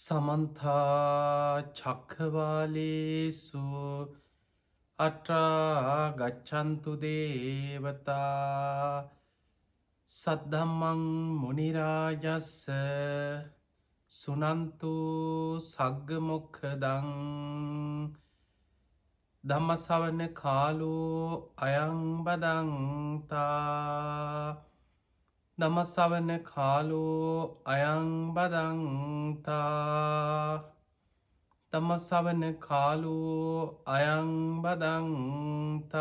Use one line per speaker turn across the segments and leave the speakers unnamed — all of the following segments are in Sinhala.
සමන්තා චක්කවාලේසු අට්‍රා ගච්ඡන්තු දේවතා සද්ධම්මං මුනිරාජස්ස සුනන්තු සග්ග මොක්ඛදං ධම්මසවන කාලෝ අයං බදන්තා නමසවන කාලෝ අයං බදන්තා තමසවන කාලෝ අයං බදන්තා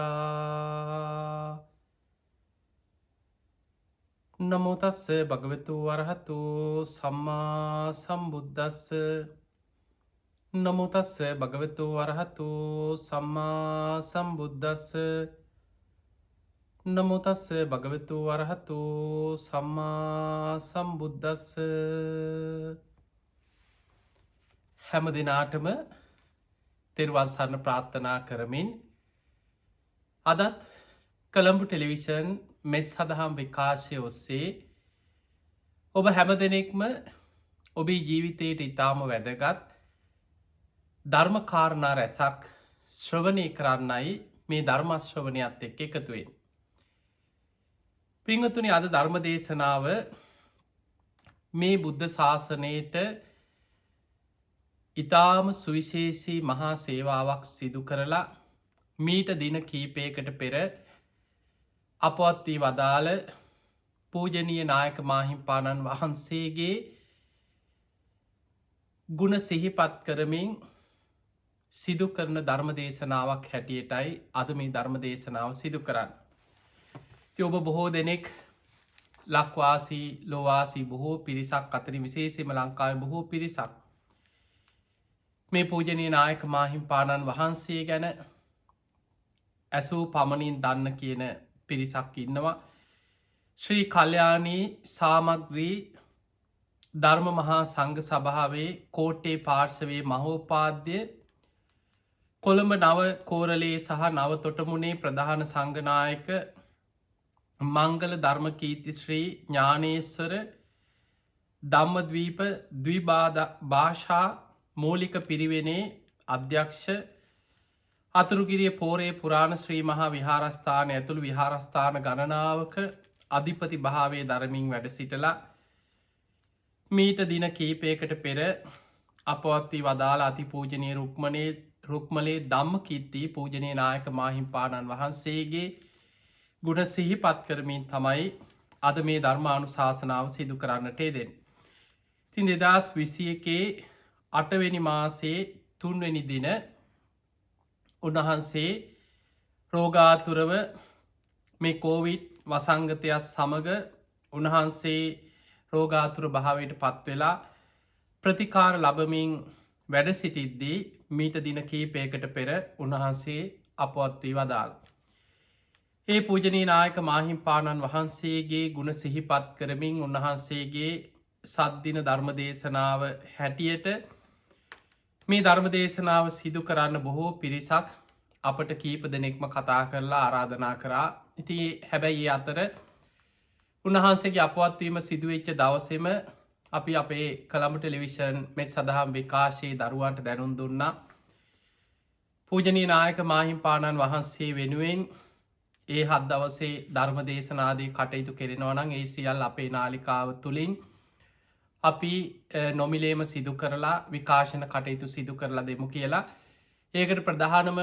නමෝතස්ස භගවතු වරහතු සම්මා සම්බුද්දස්ස නමෝතස්ස භගවතු වරහතු සම්මා සම්බුද්දස්ස නමෝතස්ස භගවතු වරහතු සම්මා සම්බුද්දස්ස. හැම දිනාටම තෙරුවන් සරණ ප්‍රාර්ථනා කරමින් අදත් කොළඹ ටෙලිවිෂන් මෙත් සදහම් විකාශය ඔස්සේ ඔබ හැම දෙනෙක්ම ඔබේ ජීවිතයට ඉතාම වැදගත් ධර්ම කාරණා රැසක් ශ්‍රවණය කරන්නයි මේ ධර්ම ශ්‍රවණයත් එක්ක එකතු වෙන්නේ. පින්වතුනි, අද ධර්ම දේශනාව මේ බුද්ධ ශාසනයට ඉතාම සුවිශේෂී මහා සේවාවක් සිදු කරලා මීට දින කීපයකට පෙර අපවත් වී වදාළ පූජනීය නායක මාහිම්පාණන් වහන්සේගේ ගුණ සිහිපත් කරමින් සිදු කරන ධර්ම දේශනාවක් හැටියටයි අද මේ ධර්ම දේශනාව සිදු කරන්න. ඔබ බොහෝ දෙනෙක් ලක්වාසී ලොවාසී බොහෝ පිරිසක් අතරින් විශේෂයෙන්ම ලංකාවේ බොහෝ පිරිසක් මේ පූජනීය නායක මාහිම්පාණන් වහන්සේ ගැන ඇසූ පමණින් දන්න කියන පිරිසක් ඉන්නවා. ශ්‍රී කල්යාණී සාමග්‍රී ධර්ම මහා සංඝ සභාවේ කෝට්ටේ පාර්ශවයේ මහෝපාද්‍ය කොළඹ නව කෝරළේ සහ නව තොටමුණේ ප්‍රධාන සංඝනායක මංගල ධර්ම කීර්ති ශ්‍රී ඥානේශ්වර ධම්මද්වීප භාෂා මූලික පිරිවෙනේ අධ්‍යක්ෂ අතුරුගිරිය පෝරේ පුරාණ ශ්‍රී මහා විහාරස්ථාන ඇතුළු විහාරස්ථාන ගණනාවක අධිපති භාවයේ දරමින් වැඩ සිටලා මීට දින කීපයකට පෙර අපවත් වී වදාළ අතිපූජනීය රුක්මලේ ධම්මකීර්ති පූජනීය නායක මාහිම්පාණන් වහන්සේගේ ගුණ සිහිපත් කරමින් තමයි අද මේ ධර්මානුශාසනාව සිදු කරන්නට යෙදෙන්නේ. ඉතින් 2021 8වෙනි මාසයේ 3 වෙනි දින උන්වහන්සේ රෝගාතුරව මේ කොවිඩ් වසංගතයත් සමග උන්වහන්සේ රෝගාතුර භාවයට පත් වෙලා ප්‍රතිකාර ලබමින් වැඩ සිටිද්දී මීට දින කීපයකට පෙර උන්වහන්සේ අපවත් වී වදාළා. ඒ පූජනීය නායක මාහිම්පාණන් වහන්සේගේ ගුණ සිහිපත් කරමින් උන්වහන්සේගේ සත්දින ධර්ම දේශනාව හැටියට මේ ධර්ම දේශනාව සිදු කරන්න බොහෝ පිරිසක් අපට කීප දෙනෙක්ම කතා කරලා ආරාධනා කරා. ඉතින් හැබැයි ඒ අතර උන්වහන්සේගේ අපවත් වීම සිදුවෙච්ච දවසේම අපි අපේ කොළඹ ටෙලිවිෂන් මෙත් සදහම් විකාශයේ දරුවන්ට දැනුම් දුන්නා. පූජනීය නායක මාහිම්පාණන් වහන්සේ වෙනුවෙන් ඒ 7 දවසේ ධර්ම දේශනාදී කටයුතු කෙරෙනවා නම් ඒ සියල්ල අපේ නාලිකාව තුලින් අපි නොමිලේම සිදු කරලා විකාශන කටයුතු සිදු කරලා දෙමු කියලා. ඒකට ප්‍රධානම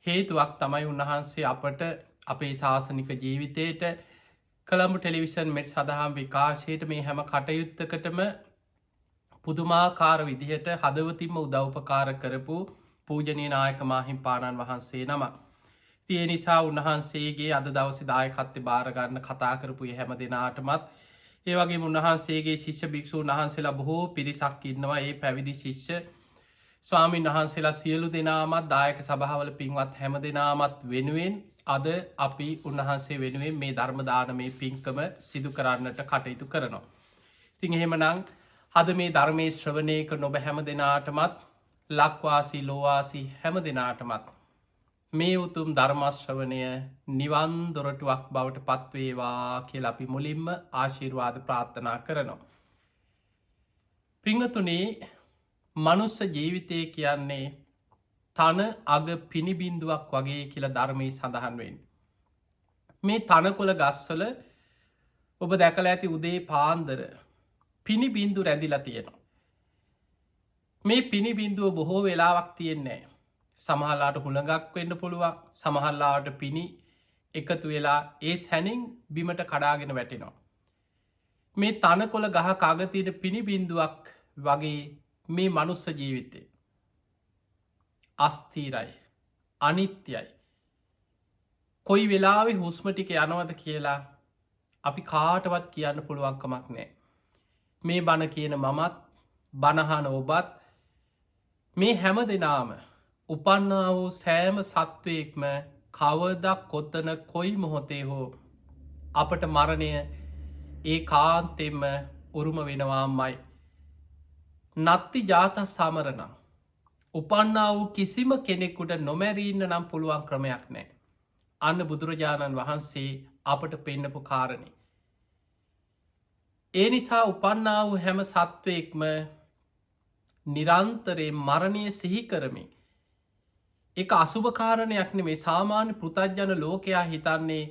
හේතුවක් තමයි උන්වහන්සේ අපට අපේ ශාසනික ජීවිතයට කොළඹ ටෙලිවිෂන් මෙත් සදහම් විකාශයට මේ හැම කටයුත්තකටම පුදුමාකාර විදිහට හදවතින්ම උදව්පකාර කරපු පූජනීය නායක මාහිම්පාණන් වහන්සේ නම. ඒ නිසා උන්වහන්සේගේ අද දවසේ දායකත්වය බාර ගන්න කතා කරපු හැම දෙනාටමත් ඒ වගේම උන්වහන්සේගේ ශිෂ්‍ය භික්ෂූන් වහන්සේලා බොහෝ පිරිසක් ඉන්නවා. ඒ පැවිදි ශිෂ්‍ය ස්වාමීන් වහන්සේලා සියලු දෙනාමත් දායක සභාවල පින්වත් හැම දෙනාමත් වෙනුවෙන් අද අපි උන්වහන්සේ වෙනුවෙන් මේ ධර්ම දානමේ පින්කම සිදු කරන්නට කටයුතු කරනවා. ඉතින් එහෙමනම් අද මේ ධර්මයේ ශ්‍රවණය කරන ඔබ හැම දෙනාටමත් ලක්වාසී ලෝවාසී හැම දෙනාටමත් මේ උතුම් ධර්ම ශ්‍රවණය නිවන් දොරටුවක් බවට පත්වේවා කියලා අපි මුලින්ම ආශිර්වාද ප්‍රාර්ථනා කරනවා. පින්වතුනි, මනුස්ස ජීවිතය කියන්නේ තන අග පිණිබින්දුවක් වගේ කියලා ධර්මයේ සඳහන් වෙන්. මේ තනකොළ ගස්වල ඔබ දැකල ඇති උදේ පාන්දර පිණිබින්දු රැඳිලා තියෙනවා. මේ පිණිබින්දුව බොහෝ වෙලාවක් තියෙන්නේ. සමහල්ලාට හුළඟක් වෙන්න පුළුවන්, සමහල්ලාට පිණි එකතු වෙලා ඒ සැනින් බිමට කඩාගෙන වැටෙනවා. මේ තනකොළ ගහ අගතියට පිණිබින්දුවක් වගේ මේ මනුස්ස ජීවිතය අස්තීරයි, අනිත්‍යයි. කොයි වෙලාවෙ හුස්ම ටික යනවද කියලා අපි කාටවත් කියන්න පුළුවන්කමක් නෑ. මේ බණ කියන මමත්, බණහන ඔබත්, මේ හැම දෙනාම උපන්නා වූ සෑම සත්වයෙක්ම කවදක් කොත්තන කොයි මොහොතේ හෝ අපට මරණය ඒ කාන්තෙම උරුම වෙනවාමයි. නත්ති ජාත සමරනම් උපන්නා වූ කිසිම කෙනෙකුට නොමැරීන්න නම් පුළුවන් ක්‍රමයක් නෑ. අන්න බුදුරජාණන් වහන්සේ අපට පෙන්නපු කාරණය. ඒ නිසා උපන්නා වූ හැම සත්වයෙක්ම නිරන්තරයේ මරණය සිහි කරමින් එක අසුභකාරණයක් නෙමේ. සාමාන්‍ය පෘතජ්ජන ලෝකයා හිතන්නේ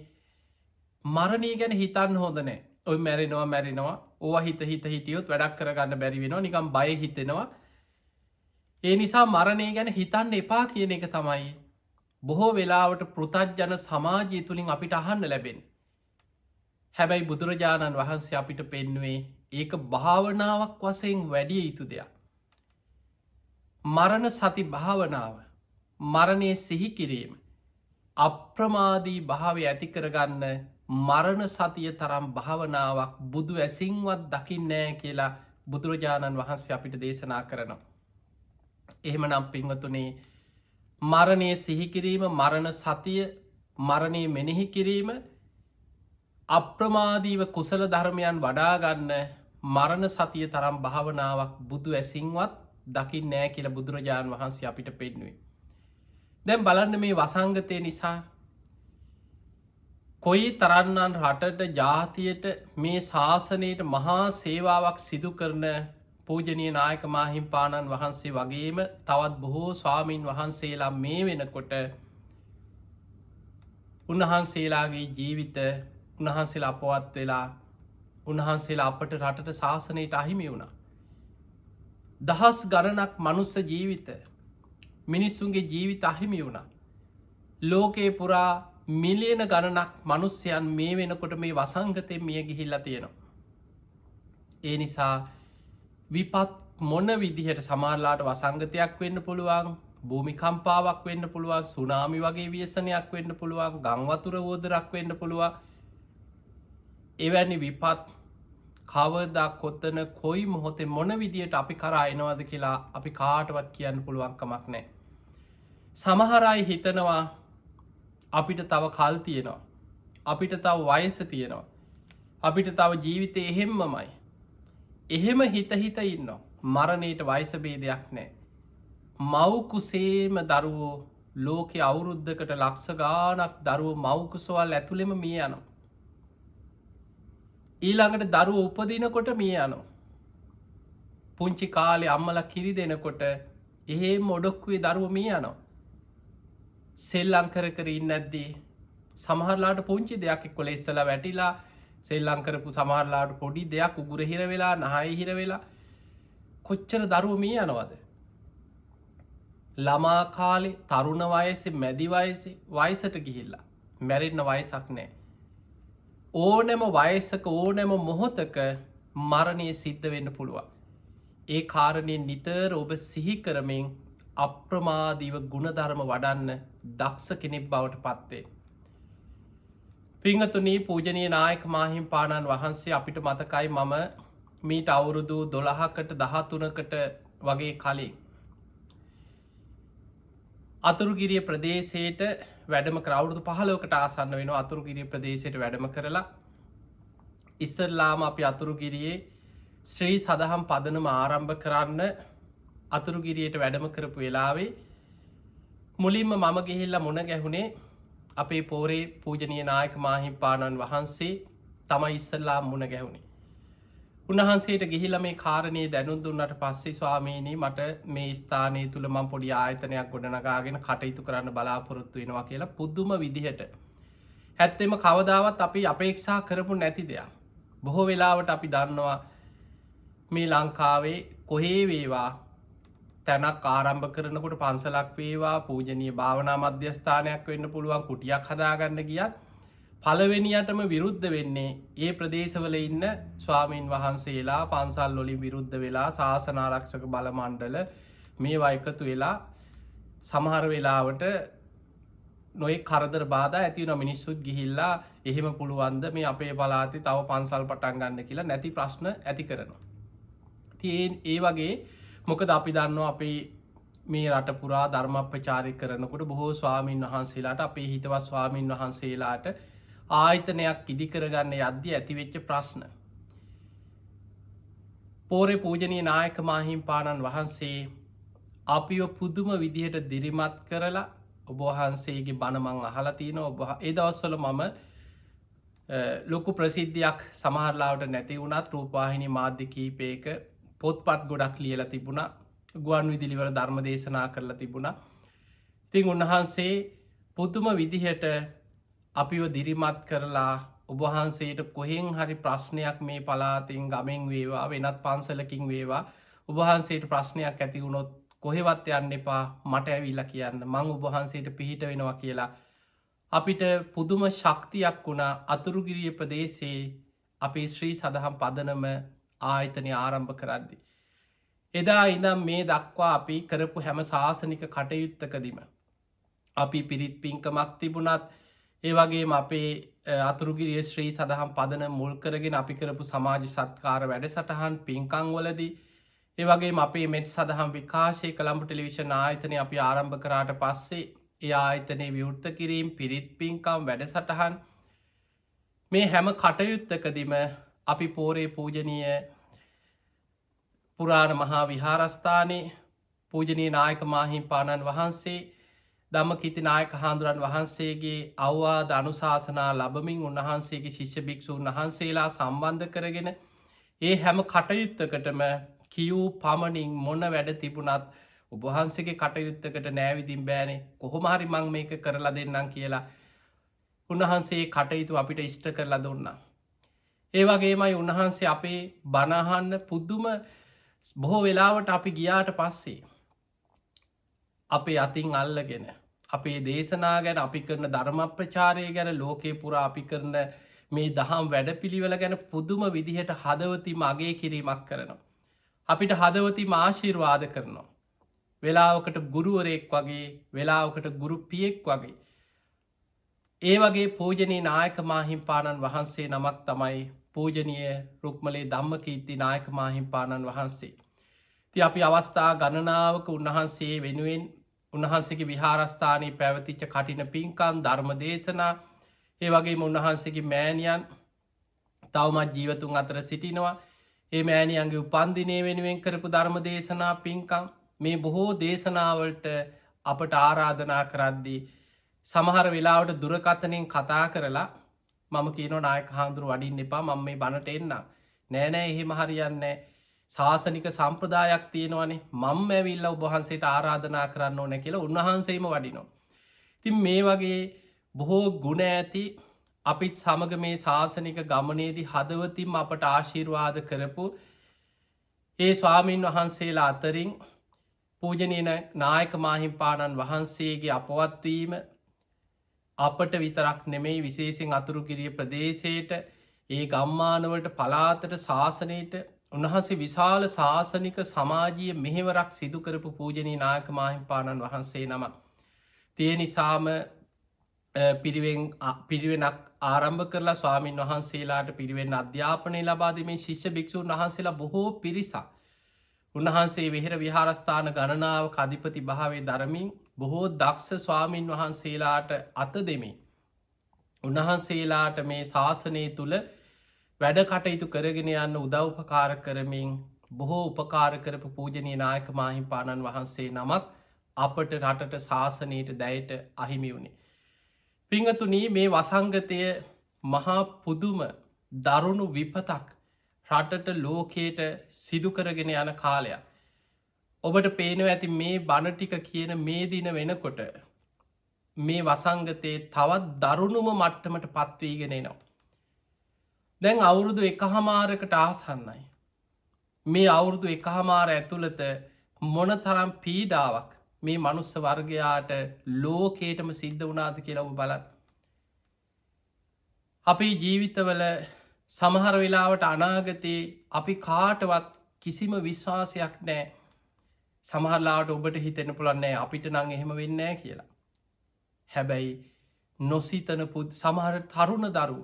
මරණී ගැන හිතන්න හොඳ නෑ. ඔය මැරෙනවා ඕ හිත හිටියොත් වැඩක් කරගන්න බැරි වෙනවා, නිකම් බය හිතෙනවා. ඒ නිසා මරණය ගැන හිතන්න එපා කියන එක තමයි බොහෝ වෙලාවට පෘතජ්ජන සමාජය තුළින් අපිට අහන්න ලැබෙන. හැබැයි බුදුරජාණන් වහන්සේ අපිට පෙන්නුවේ ඒක භාවනාවක් වසයෙන් වැඩිය යුතු දෙයක්. මරණ සති භාවනාව, මරණය සිහි කිරීම, අප්‍රමාදී භාවය ඇති කරගන්න මරණ සතිය තරම් භාවනාවක් බුදු ඇසින්වත් දකින්නෑ කියලා බුදුරජාණන් වහන්සේ අපිට දේශනා කරනවා. එහෙම නම් පින්වතුනේ මරණය සිහිකිරීම, මරණ සතිය, මරණය මෙනෙහි කිරීම, අප්‍රමාදීව කුසල ධර්මයන් වඩාගන්න මරණ සතිය තරම් භාවනාවක් බුදු ඇසින්වත් දකිින් නෑ කියල බුදුරජාණන් වහන්සේ අපිට පෙන්නුවේ. දැම් බලන්න මේ වසංගතය නිසා කොයි තරන්නන් රටට ජාතියට මේ ශාසනයට මහා සේවාවක් සිදු කරන පූජනය නායක මාහිම්පාණන් වහන්සේ වගේම තවත් බොහෝ ස්වාමීන් වහන්සේලා මේ වෙනකොට උන්වහන්සේලාගේ ජීවිත උන්වහන්සේලා අපවත් වෙලා උන්වහන්සේලා අපට රටට ශාසනයට අහිමි වුණ. දහස් ගණනක් මනුස්ස ජීවිත මිනිස්සුන්ගේ ජීවිත අහිමි වුණ. ලෝකයේ පුරා මිලියන ගණනක් මනුස්්‍යයන් මේ වෙනකොට මේ වසංගතය මිය ගිහිල්ල තියෙනවා. ඒ නිසා විපත් මොන විදිහට සමාරලාට වසංගතයක් වෙන්න පුළුවන්, භූමිකම්පාවක් වෙන්න පුළුවන්, සුනාමි වගේ ව්‍යසනයක් වෙන්න පුළුවන්, ගංවතුර වෝදරක් වෙන්න පුළුවන්. එවැනි විපත් කවදා කොත්තන කොයි මොහොතේ මොන විදියට අපි කරා එනවද කියලා අපි කාටවත් කියන්න පුළුවන්කමක් නෑ. සමහරයි හිතනවා අපිට තව කල් තියෙනවා, අපිට තව වයස තියෙනවා, අපිට තව ජීවිතය එහෙම්මමයි. එහෙම හිත ඉන්නවා. මරණයට වයස බේදයක් නෑ. මව්කුසේම දරුවෝ ලෝකෙ අවුරුද්ධකට ලක්ෂ ගානක් දරුව මව්කුසවල් ඇතුළෙම මිය යනවා. ඊළඟට දරුව උපදිනකොට මිය යනවා. පුංචි කාලෙ අම්මල කිරි දෙනකොට එහෙ මොඩොක්වේ දරුව මිය යනවා. සෙල්ලංකර කර ඉන්න ඇද්දී සමහරලාට පුංචි දෙයක් කොළ ඉස්සල වැටිලා සෙල්ලංකරපු සමහරලාට පොඩි දෙයක් උගුර හිර වෙලා නහයි හිර වෙලා කොච්චර දරුව මිය යනවද. ළමා කාලෙ තරුණ වයසේ මැදි වයසේ වයසට ගිහිල්ලා මැරෙන්න වයසක් නෑ. ඕනෑම වයසක ඕනෑම මොහොතක මරණය සිද්ධ වෙන්න පුළුවන්. ඒ කාරණය නිතර ඔබ සිහි කරමින් අප්‍රමාදීව ගුණධර්ම වඩන්න දක්ෂ කෙනෙක් බවට පත්වේ. පිංහතුනී පූජනය නායක මාහිම්පාණන් වහන්සේ අපිට මතකයි මම මීට අවුරුදු 12කට 13කට වගේ කලින් අතුරුගිරිය ප්‍රදේශයට වැඩම කරවුරුදු 15කට ආසන්න වෙන අතුරුගිරිය ප්‍රදේශයට වැඩම කරලා ඉස්සරලාම අපි අතුරුගිරියේ ශ්‍රී සදහම් පදනම ආරම්භ කරන්න අතුරුගිරියට වැඩම කරපු වෙලාවේ මුලින්ම මම ගිහිල්ලා මුණ ගැහුණේ අපේ පෝරේ පූජනීය නායක මාහිම්පාණන් වහන්සේ තමයි ඉස්සරලාම මුණ ගැහුණේ. උන්වහන්සේට ගිහිල්ලා මේ කාරණේ දැනුම් දුන්නට පස්සේ ස්වාමීනි මට මේ ස්ථානය තුල මම පොඩි ආයතනයක් ගොඩනගාගෙන කටයුතු කරන්න බලාපොරොත්තු වෙනවා කියලා පුදුම විදිහට. ඇත්තෙම කවදාවත් අපි අපේක්ෂා කරපු නැති දෙයක්. බොහෝ වෙලාවට අපි දන්නවා මේ ලංකාවේ කොහේ වේවා තැනක් ආරම්භ කරනකොට පන්සලක් වේවා පූජනීය භාවනා මධ්‍යස්ථානයක් වෙන්න පුළුවන් කුටියක් හදාගන්න ගියත් පළවෙනියටම විරුද්ධ වෙන්නේ ඒ ප්‍රදේශවල ඉන්න ස්වාමීන් වහන්සේලා පන්සල් වලින් විරුද්ධ වෙලා ශාසන ආරක්ෂක බල මණ්ඩල මේවා එකතු වෙලා සමහර වෙලාවට නොයෙක් කරදර බාධා ඇති වෙන මිනිස්සුත් ගිහිල්ලා එහෙම පුළුවන්ද මේ අපේ පළාතේ තව පන්සල් පටන් ගන්න කියලා නැති ප්‍රශ්න ඇති කරනවා. ඉතින් ඒ වගේ මොකද අපි දන්නවා අපේ මේ රට පුරා ධර්ම ප්‍රචාරය කරනකොට බොහෝ ස්වාමීන් වහන්සේලාට අපේ හිතවත් ස්වාමීන් වහන්සේලාට ආයතනයක් ඉදි කරගන්න යද්දී ඇතිවෙච්ච ප්‍රශ්න. පෝරේ පූජනීය නායක මාහිම්පාණන් වහන්සේ අපිව පුදුම විදිහට දිරිමත් කරලා ඔබ වහන්සේගේ බණ මං අහලා තියෙනවා. ඒ දවස්වල මම ලොකු ප්‍රසිද්ධියක් සමහරලාවට නැති වුණත් රූපවාහිනී මාධ්‍ය කීපයක පොත්පත් ගොඩක් ලියලා තිබුණා. ගුවන් විදුලිවල ධර්ම දේශනා කරලා තිබුණා. ඉතින් උන්වහන්සේ පුදුම විදිහට අපිව දිරිමත් කරලා ඔබ වහන්සේට කොහෙන් හරි ප්‍රශ්නයක් මේ පළාතෙන් ගමෙන් වේවා වෙනත් පන්සලකින් වේවා ඔබ වහන්සේට ප්‍රශ්නයක් ඇති වුණොත් කොහෙවත් යන්න එපා මට ඇවිල්ලා කියන්න මං ඔබ වහන්සේට පිහිට වෙනවා කියලා අපිට පුදුම ශක්තියක් වුණා. අතුරුගිරිය ප්‍රදේශයේ අපේ ශ්‍රී සදහම් පදනම ආයතනය ආරම්භ කරද්දි. එදා ඉඳන් මේ දක්වා අපි කරපු හැම ශාසනික කටයුත්තකදීම අපි පිරිත් පින්කමක් තිබුණත් ඒ වගේම අපේ අතුරුගිරිය ශ්‍රී සදහම් පදන මුල් කරගෙන අපි කරපු සමාජ සත්කාර වැඩසටහන් පින්කම් වලදී ඒ වගේම අපේ මෙත් සදහම් විකාශය කොළඹ ටෙලිවිෂන් ආයතනය අපි ආරම්භ කරාට පස්සේ ඒ ආයතනයේ විවෘත කිරීම පිරිත් පින්කම් වැඩසටහන් මේ හැම කටයුත්තකදීම අපි පෝරේ පූජනීය පුරාණ මහා විහාරස්ථානයේ පූජනීය නායක මාහිම්පාණන් වහන්සේ ධම්මකීර්ති නායක හාමුදුරන් වහන්සේගේ අවවාද අනුශාසනා ලැබමින් උන්වහන්සේගේ ශිෂ්‍ය භික්ෂූන් වහන්සේලා සම්බන්ධ කරගෙන ඒ හැම කටයුත්තකටම කියූ පමණින් මොන වැඩ තිබුණත් ඔබ වහන්සේගේ කටයුත්තකට නෑවිදින් බෑනේ කොහොම හරි මං මේක කරලා දෙන්නම් කියලා උන්වහන්සේ කටයුතු අපිට ඉෂ්ට කරලා දුන්නා. ඒ වගේමයි උන්වහන්සේ අපේ බණ අහන්න පුදුම බොහෝ වෙලාවට අපි ගියාට පස්සේ අපේ අතින් අල්ලගෙන අපේ දේශනා ගැන අපි කරන ධර්ම ප්‍රචාරය ගැන ලෝකේ පුරා අපි කරන මේ දහම් වැඩපිළිවෙල ගැන පුදුම විදිහට හදවතින්ම අගය කිරීමක් කරනවා. අපිට හදවතින්ම ආශිර්වාද කරනවා. වෙලාවකට ගුරුවරයෙක් වගේ වෙලාවකට ගුරු පියෙක් වගේ. ඒ වගේ පූජනීය නායක මාහිම්පාණන් වහන්සේ නමක් තමයි පූජනීය රුක්මලේ ධම්මකීර්ති නායක මාහිම්පාණන් වහන්සේ. ඉතින් අපි අවස්ථා ගණනාවක උන්වහන්සේ වෙනුවෙන් උන්වහන්සේගේ විහාරස්ථානයේ පැවතිච්ච කටින පින්කම් ධර්ම දේශනා ඒ වගේම උන්වහන්සේගේ මෑණියන් තවමත් ජීවතුන් අතර සිටිනවා. ඒ මෑණියන්ගේ උපන්දිනය වෙනුවෙන් කරපු ධර්ම දේශනා පින්කම් මේ බොහෝ දේශනාවලට අපට ආරාධනා කරද්දී සමහර වෙලාවට දුරකථනයෙන් කතා කරලා මම කියනවා නායක හාමුදුරු වඩින්න එපා මම මේ බණට එන්නම්. නෑ නෑ එහෙම හරියන්නේ නෑ. ශාසනික සම්ප්‍රදායක් තියෙනවනේ මම ඇවිල්ලා ඔබ වහන්සේට ආරාධනා කරන්න ඕනේ කියලා උන්වහන්සේම වඩිනවා. ඉතින් මේ වගේ බොහෝ ගුණ ඇති අපිත් සමග මේ ශාසනික ගමනේදී හදවතින්ම අපට ආශිර්වාද කරපු ඒ ස්වාමීන් වහන්සේලා අතරින් පූජනීය නායක මාහිම්පාණන් වහන්සේගේ අපවත් වීම අපට විතරක් නෙමෙයි විශේෂයෙන් අතුරුගිරිය ප්‍රදේශයට ඒ ගම්මානවලට පළාතට ශාසනයට උන්වහන්සේ විශාල ශාසනික සමාජීය මෙහෙවරක් සිදු කරපු පූජනීය නායක මාහිම්පාණන් වහන්සේ නමක්. ඒ නිසාම පිරිවෙනක් ආරම්භ කරලා ස්වාමීන් වහන්සේලාට පිරිවෙන් අධ්‍යාපනය ලබා දෙමින් ශිෂ්‍ය භික්ෂූන් වහන්සේලා බොහෝ පිරිසක් උන්වහන්සේ විහෙර විහාරස්ථාන ගණනාවක අධිපති භාවයේ දරමින් බොහෝ දක්ෂ ස්වාමීන් වහන්සේලාට අත දෙමින් උන්වහන්සේලාට මේ ශාසනය තුල වැඩ කටයුතු කරගෙන යන්න උදව් උපකාර කරමින් බොහෝ උපකාර කරපු පූජනීය නායක මාහිම්පාණන් වහන්සේ නමක් අපට රටට ශාසනයට දැයට අහිමි වුණේ. පිංගතුනි මේ වසංගතය මහා පුදුම දරුණු විපතක් රටට ලෝකයට සිදුකරගෙන යන කාලයක්. ඔබට පේනව ඇති මේ බණටික කියන මේ දින වෙනකොට මේ වසංගතයේ තවත් දරුණුම මට්ටමට පත්වීගෙනෙනවා. දැන් අවුරුදු 1.5කට ආසන්නයි. මේ අවුරුදු 1.5 ඇතුළත මොන තරම් පීඩාවක් මේ මනුස්ස වර්ගයාට ලෝකේටම සිද්ධ වුණාද කියලා ඔබ බලන්න. අපේ ජීවිතවල සමහර වෙලාවට අනාගතයේ අපි කාටවත් කිසිම විශ්වාසයක් නෑ. සමහරලාට ඔබට හිතෙන පුළන්නේ අපිට නං එහෙම වෙන්නෑ කියලා. හැබැයි නොසිතන පුත් සමහර තරුණ දරු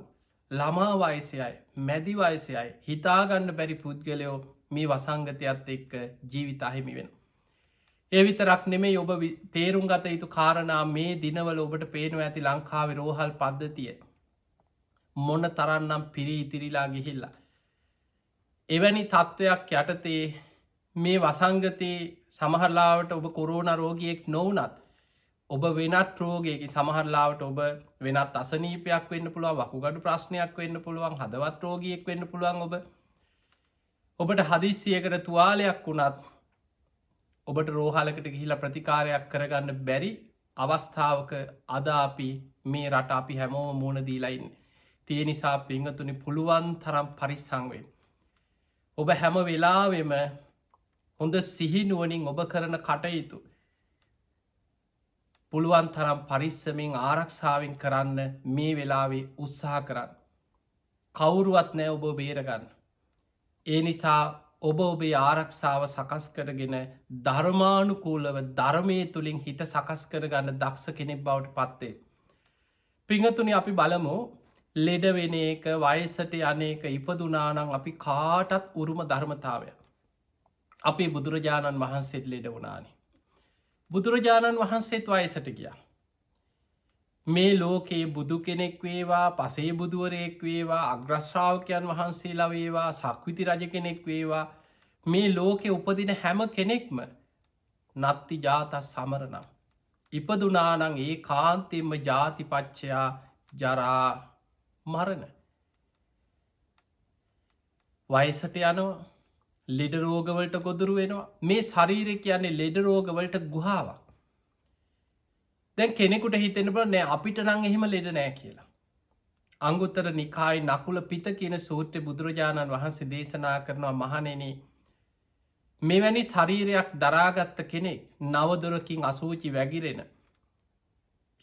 ළමා වයසයයි මැදි වයසයයි හිතාගන්න බැරි පුද්ගලයෝ මේ වසංගතයත් එක්ක ජීවිත අහිමි වෙන. ඒ විතරක් නෙමේ ඔබ තේරුම් ගත යුතු කාරණා මේ දිනවල ඔබට පේනව ඇති ලංකාවේ රෝහල් පද්ධතිය මොන තරන්නම් පිරී ඉතිරිලා ගිහිල්ලා. එවැනි තත්ත්වයක් යටතේ මේ වසංගතයේ සමහරලාවට ඔබ කොරෝන රෝගියෙක් නොවනත් ඔබ වෙනත් රෝගයක සමහරලාවට ඔබ වෙනත් අසනීපයක් වෙන්න පුළුවන් වකුගඩු ප්‍රශ්නයක් වෙන්න පුළුවන් හදවත් රෝගියෙක් වෙන්න පුළුවන් ඔබට හදිස්සියකට තුවාලයක් වුණත් ඔබට රෝහලකට ගිහිලා ප්‍රතිකාරයක් කරගන්න බැරි අවස්ථාවක අද අපි මේ රට අපි හැමෝම මුණ දීලයින්න. තිය නිසා පිංහතුනි පුළුවන් තරම් පරිස්සංවෙන්. ඔබ හැම වෙලාවෙම හොඳ සිහිනුවනින් ඔබ කරන කටයුතු පුළුවන් තරම් පරිස්සමෙන් ආරක්ෂාවෙන් කරන්න මේ වෙලාවේ උත්සාහ කරන්න. කවුරුවත් නෑ ඔබ බේරගන්න. ඒ නිසා ඔබ ඔබේ ආරක්ෂාව සකස් කරගෙන ධර්මානුකූලව ධර්මය තුළින් හිත සකස් කරගන්න දක්ෂ කෙනෙක් බවට පත්වේ. පිංහතුනි අපි බලමු ලෙඩ වෙන එක වයසට යනක ඉපදුනානං අපි කාටත් උරුම ධර්මතාවය. අපේ බුදුරජාණන් වහන්සේත් ලෙඩ වුණානි. බුදුරජාණන් වහන්සේත් වයසට ගිය. මේ ලෝකයේ බුදු කෙනෙක් වේවා පසේ බුදුවරයෙක් වේවා අග්‍රශ්‍රාවකයන් වහන්සේලා වේවා සක්විති රජ කෙනෙක් වේවා මේ ලෝකෙ උපදින හැම කෙනෙක්ම නත්ති ජාත සමරනම්. ඉපදුනානං ඒ කාන්තෙම ජාතිපච්චයා ජරා මරණ. වයසට යනවා ලෙඩරෝගවලට ගොදුරු වෙනවා මේ ශරීරය කියන්නේ ලෙඩරෝගවලට ගුහාවක්. දැන් කෙනෙකුට හිතෙන බල නෑ අපිට නං එහෙම ලෙඩ නෑ කියලා. අංගුත්තර නිකායි නකුල පිත කියන සූත්‍ර බුදුරජාණන් වහන්සේ දේශනා කරනවා මහනෙන මෙවැනි ශරීරයක් දරාගත්ත කෙනෙක් නවදොරකින් අසූචි වැගිරෙන.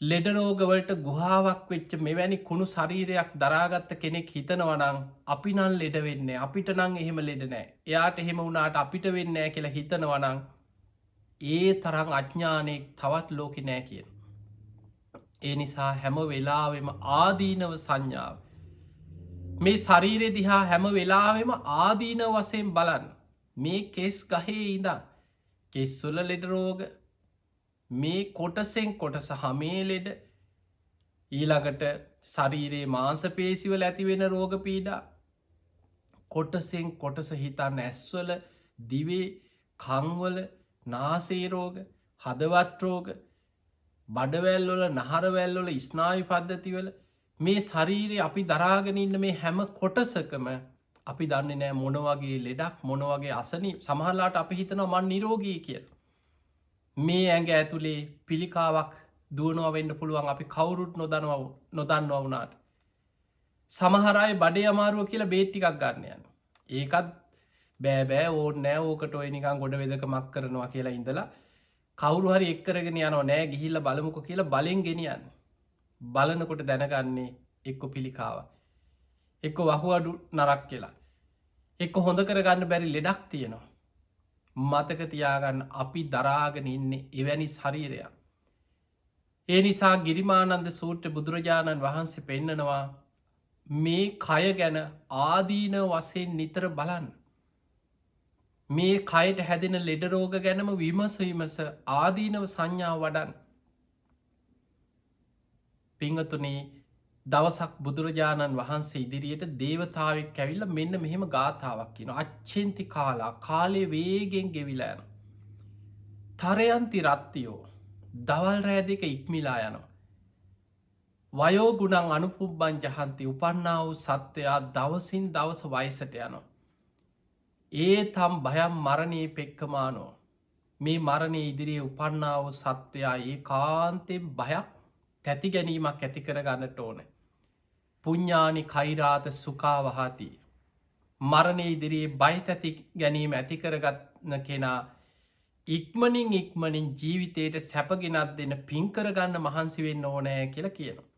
ලෙඩරෝගවලට ගුහාවක් වෙච්ච මෙවැනි කුණු ශරීරයක් දරාගත්ත කෙනෙක් හිතනවනං අපි නන් ලෙඩ වෙන්නේ අපිට නං එහෙම ලෙඩ නෑ එයාට එහෙම වුණට අපිට වෙන්නෑ කියලා හිතනවනං ඒ තරං අඥ්ඥානයෙක් තවත් ලෝකෙ නෑ කියෙන්. ඒ නිසා හැම වෙලාවෙම ආදීනව සංඥාව. මේ ශරීරෙ දිහා හැම වෙලාවෙම ආදීන වසයෙන් බලන්න. මේ කෙස් ගහේ ඉඳා කෙස්වල ලෙඩරෝග මේ කොටසෙන් කොටස හමේ ලෙඩ ඊළඟට ශරීරයේ මාංසපේසිවල ඇතිවෙන රෝග පීඩා කොටසෙන් කොටස හිතන්න ඇස්වල දිවේ කංවල නාසේරෝග හදවත්රෝග බඩවැල්වල නහරවැල්වල ස්නායු පද්ධතිවල මේ ශරීරය අපි දරාගෙනඉන්න මේ හැම කොටසකම අපි දන්නේ නෑ මොනවගේ ලෙඩක් මොනවගේ අසනි සමහරලාට අපි හිතන මන් නිරෝගී කිය. මේ ඇඟ ඇතුළේ පිළිකාවක් දුවනවා වෙන්න පුළුවන් අපි කවුරුත් නොදන්නවා වුණාට. සමහරයි බඩේ අමාරුව කියලා බේට්ටිකක් ගන්න යන. ඒකත් බෑබෑ ඕ නෑ ඕකට ඔය නිකන් ගොඩ වෙදක මක් කරනවා කියලා ඉඳලා කවුරු හරි එක්කරගෙන යනවා නෑ ගිහිල්ල බලමුක කියලා බලෙන් ගෙනියන්න. බලනකොට දැනගන්නේ එක්ක පිළිකාව. එක්ක වහුවඩු නරක් කියලා. එක්ක හොඳ කරගන්න බැරි ලෙඩක් තියෙනවා. මතක තියාගන්න අපි දරාගෙන ඉන්නේ එවැනි ශරීරයක්. ඒ නිසා ගිරිමානන්ද සූත්‍ර බුදුරජාණන් වහන්සේ පෙන්නනවා මේ කය ගැන ආදීන වසයෙන් නිතර බලන්න. මේ කයට හැදෙන ලෙඩරෝග ගැනම විමසවිමස ආදීනව සංඥාව වඩන්. පිංහතුනේ දවසක් බුදුරජාණන් වහන්සේ ඉදිරියට දේවතාවක් කැවිල්ල මෙන්න මෙහෙම ගාථාවක් කියන අච්චෙන්ති කාලා කාලේ වේගෙන් ගෙවිලා යන. තරයන්ති රත්තියෝ දවල් රෑ දෙක ඉක්මිලා යනවා. වයෝගුණන් අනුපුබ්බන් ජහන්ති උපන්නා වූ සත්වයා දවසින් දවස වයිසට යනවා. ඒ තම් භයම් මරණයේ පෙක්කමානෝ මේ මරණය ඉදිරියේ උපන්නාව සත්වයා ඒ කාන්තෙන් බයක් තැති ගැනීමක් ඇති කර ගන්නට ඕන. පුඤ්ඥානි කෛරාත සුකාවහති. මරණය ඉදිරියේ බයි තැති ගැනීම ඇතිකරගන්න කෙනා ඉක්මනින් ජීවිතයට සැපගෙනත් දෙන්න පින්කරගන්න මහන්සිවෙන්න ඕනෑ කියලා කියනවා.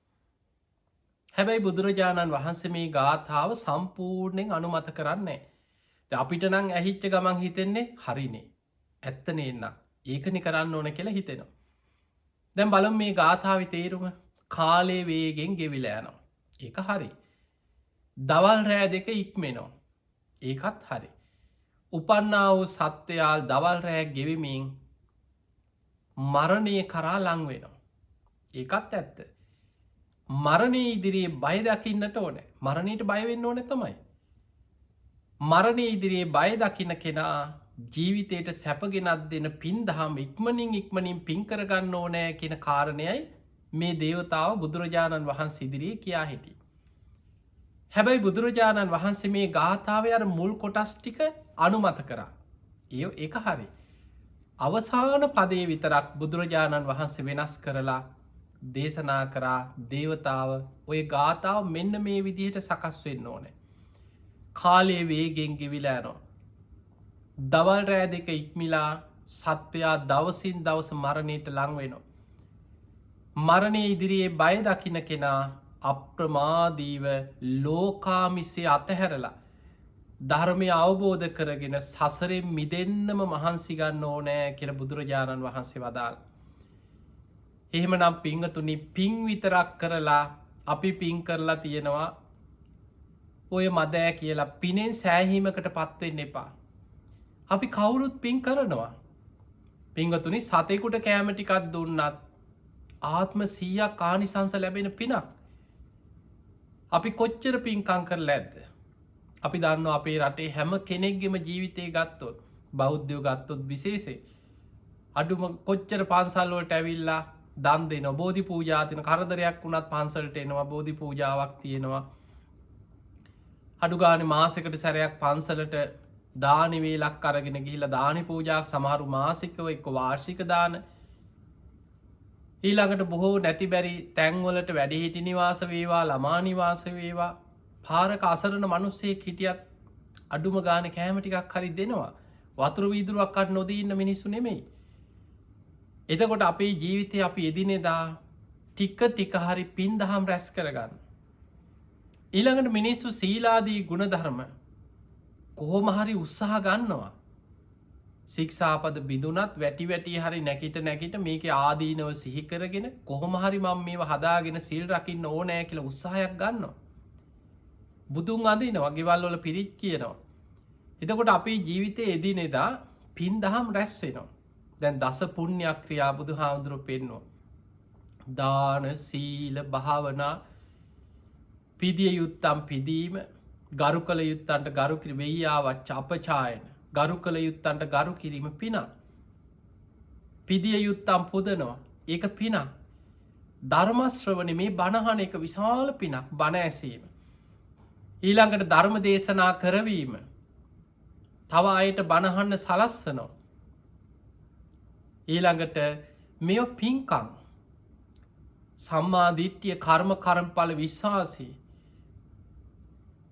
හැබැයි බුදුරජාණන් වහන්සේ මේ ගාථාව සම්පූර්ණයෙන් අනුමත කරන්නේ. අපිට නං ඇහිච්ච ගමන් හිතෙන්නේ හරිනේ. ඇත්තනේ එන්න ඒකනි කරන්න ඕන කියලා හිතෙනවා. දැන් බලම් මේ ගාථාවි තේරුම කාලේ වේගෙන් ගෙවිලෑනවා. ඒක හරි. දවල් රෑ දෙක ඉක්මෙනවා. ඒකත් හරි. උපන්නා වූ සත්වයාල් දවල් රෑ ගෙවිමින් මරණය කරා ලංවෙනවා. ඒකත් ඇත්ත. මරණය ඉදිරියේ බය දකින්නට ඕන. මරණයට බයවෙන්න ඕන තමයි. මරණය ඉදිරියේ බය දකින්න කෙනා ජීවිතයට සැපගෙනත් දෙන පින් දහම් ඉක්මනින් පින්කරගන්න ඕනෑ කියෙන කාරණයයි මේ දේවතාව බුදුරජාණන් වහන්ස ඉදිරියේ කියා හිටි. හැබැයි බුදුරජාණන් වහන්සේ මේ ගාථාව අර මුල් කොටස් ටික අනුමත කරා. ඒක හරි. අවසාන පදේ විතරක් බුදුරජාණන් වහන්සේ වෙනස් කරලා දේශනා කරා දේවතාව ඔය ගාථාව මෙන්න මේ විදිහට සකස් වෙන්න ඕනේ. කාලේ වේගෙන් ගෙවිලෑනවා. දවල් රෑ දෙක ඉක්මිලා සත්වයා දවසින් දවස මරණයට ලංවෙනවා. මරණය ඉදිරියේ බය දකින කෙනා අප්‍රමාදීව ලෝකාමිසේ අතහැරලා ධර්මය අවබෝධ කරගෙන සසරෙන් මිදෙන්නම මහන්සිගන්න ඕනෑ කියල බුදුරජාණන් වහන්සේ වදාල්. එහෙම නම් පිංහතුනි පින් විතරක් කරලා අපි පින් කරලා තියෙනවා ඔය මදෑ කියලා පිනෙන් සෑහීමකට පත්වෙන්න එපා. අපි කවුරුත් පින් කරනවා. පිංගතුනි සතෙකුට කෑමටිකත් දුන්නත් ආත්ම 100ක් ආනිසංස ලැබෙන පිනක්. අපි කොච්චර පින්කං කරලා ඇද්ද. අපි දන්න අපේ රටේ හැම කෙනෙක්ගෙම ජීවිතය ගත්තොත් බෞද්ධයෝ ගත්තොත් විශේසේ. අඩුම කොච්චර පන්සල්ලෝට ඇවිල්ලා දන් දෙන බෝධි පූජාතින කරදරයක් වුණත් පන්සලට එනවා බෝධි පූජාවක් තියෙනවා. අඩුගාන මාසකට සැරයක් පන්සලට දානවේලක් අරගෙන ගිහිලා දානි පූජාවක් සමහරු මාසිකව එක්ක වාර්ෂික දාන ඊළඟට බොහෝ නැති බැරි තැන්වලට වැඩිහිටි නිවාස වේවා ළමා නිවාස වේවා පාරක අසරණ මනුස්සයෙක් හිටියත් අඩුම ගාන කෑම ටිකක් හරි දෙනවා. වතුර වීදුරුවක් අත් නොදී ඉන්න මිනිස්සු නෙමෙයි. එතකොට අපේ ජීවිතේ අපි එදිනෙදා ටික හරි පින් දහම් රැස් කරගන්න. ඊළඟට මිනිස්සු සීලාදී ගුණධර්ම කොහොම හරි උත්සාහ ගන්නවා. ශික්ෂාපද බිඳුනත් වැටි හරි නැකිට මේක ආදීනව සිහිකරගෙන කොහොම හරි මම මේවා හදාගෙන සිල් රකින්න ඕනෑ කියලා උත්සාහයක් ගන්නවා. බුදුන් අදිනවා ගෙවල් වල පිරිත් කියනවා. එතකොට අපේ ජීවිතයේ එදිනෙදා පින් දහම් රැස් වෙනවා. දැන් දස පුණ්‍ය ක්‍රියා බුදුහාමුදුරුවෝ පෙන්වනවා. දාන සීල භාවනා පිදිය යුත්තම් පිදීම ගරු කළ යුත්තන්ට ගරු කිරි වෙයියාවත් අපචායන ගරු කළ යුත්තන්ට ගරු කිරීම පිනා. පිදිය යුත්තම් පුදනවා ඒක පිනා. ධර්මශ්‍රවණ මේ බණහන එක විශාල පිනක් බණ ඇසීම. ඊළඟට ධර්ම දේශනා කරවීම තව අයට බණහන්න සලස්සනවා. ඊළඟට මෙ පින්කං සම්මාධිට්්‍යය කර්ම කරම්ඵල විශ්වාසී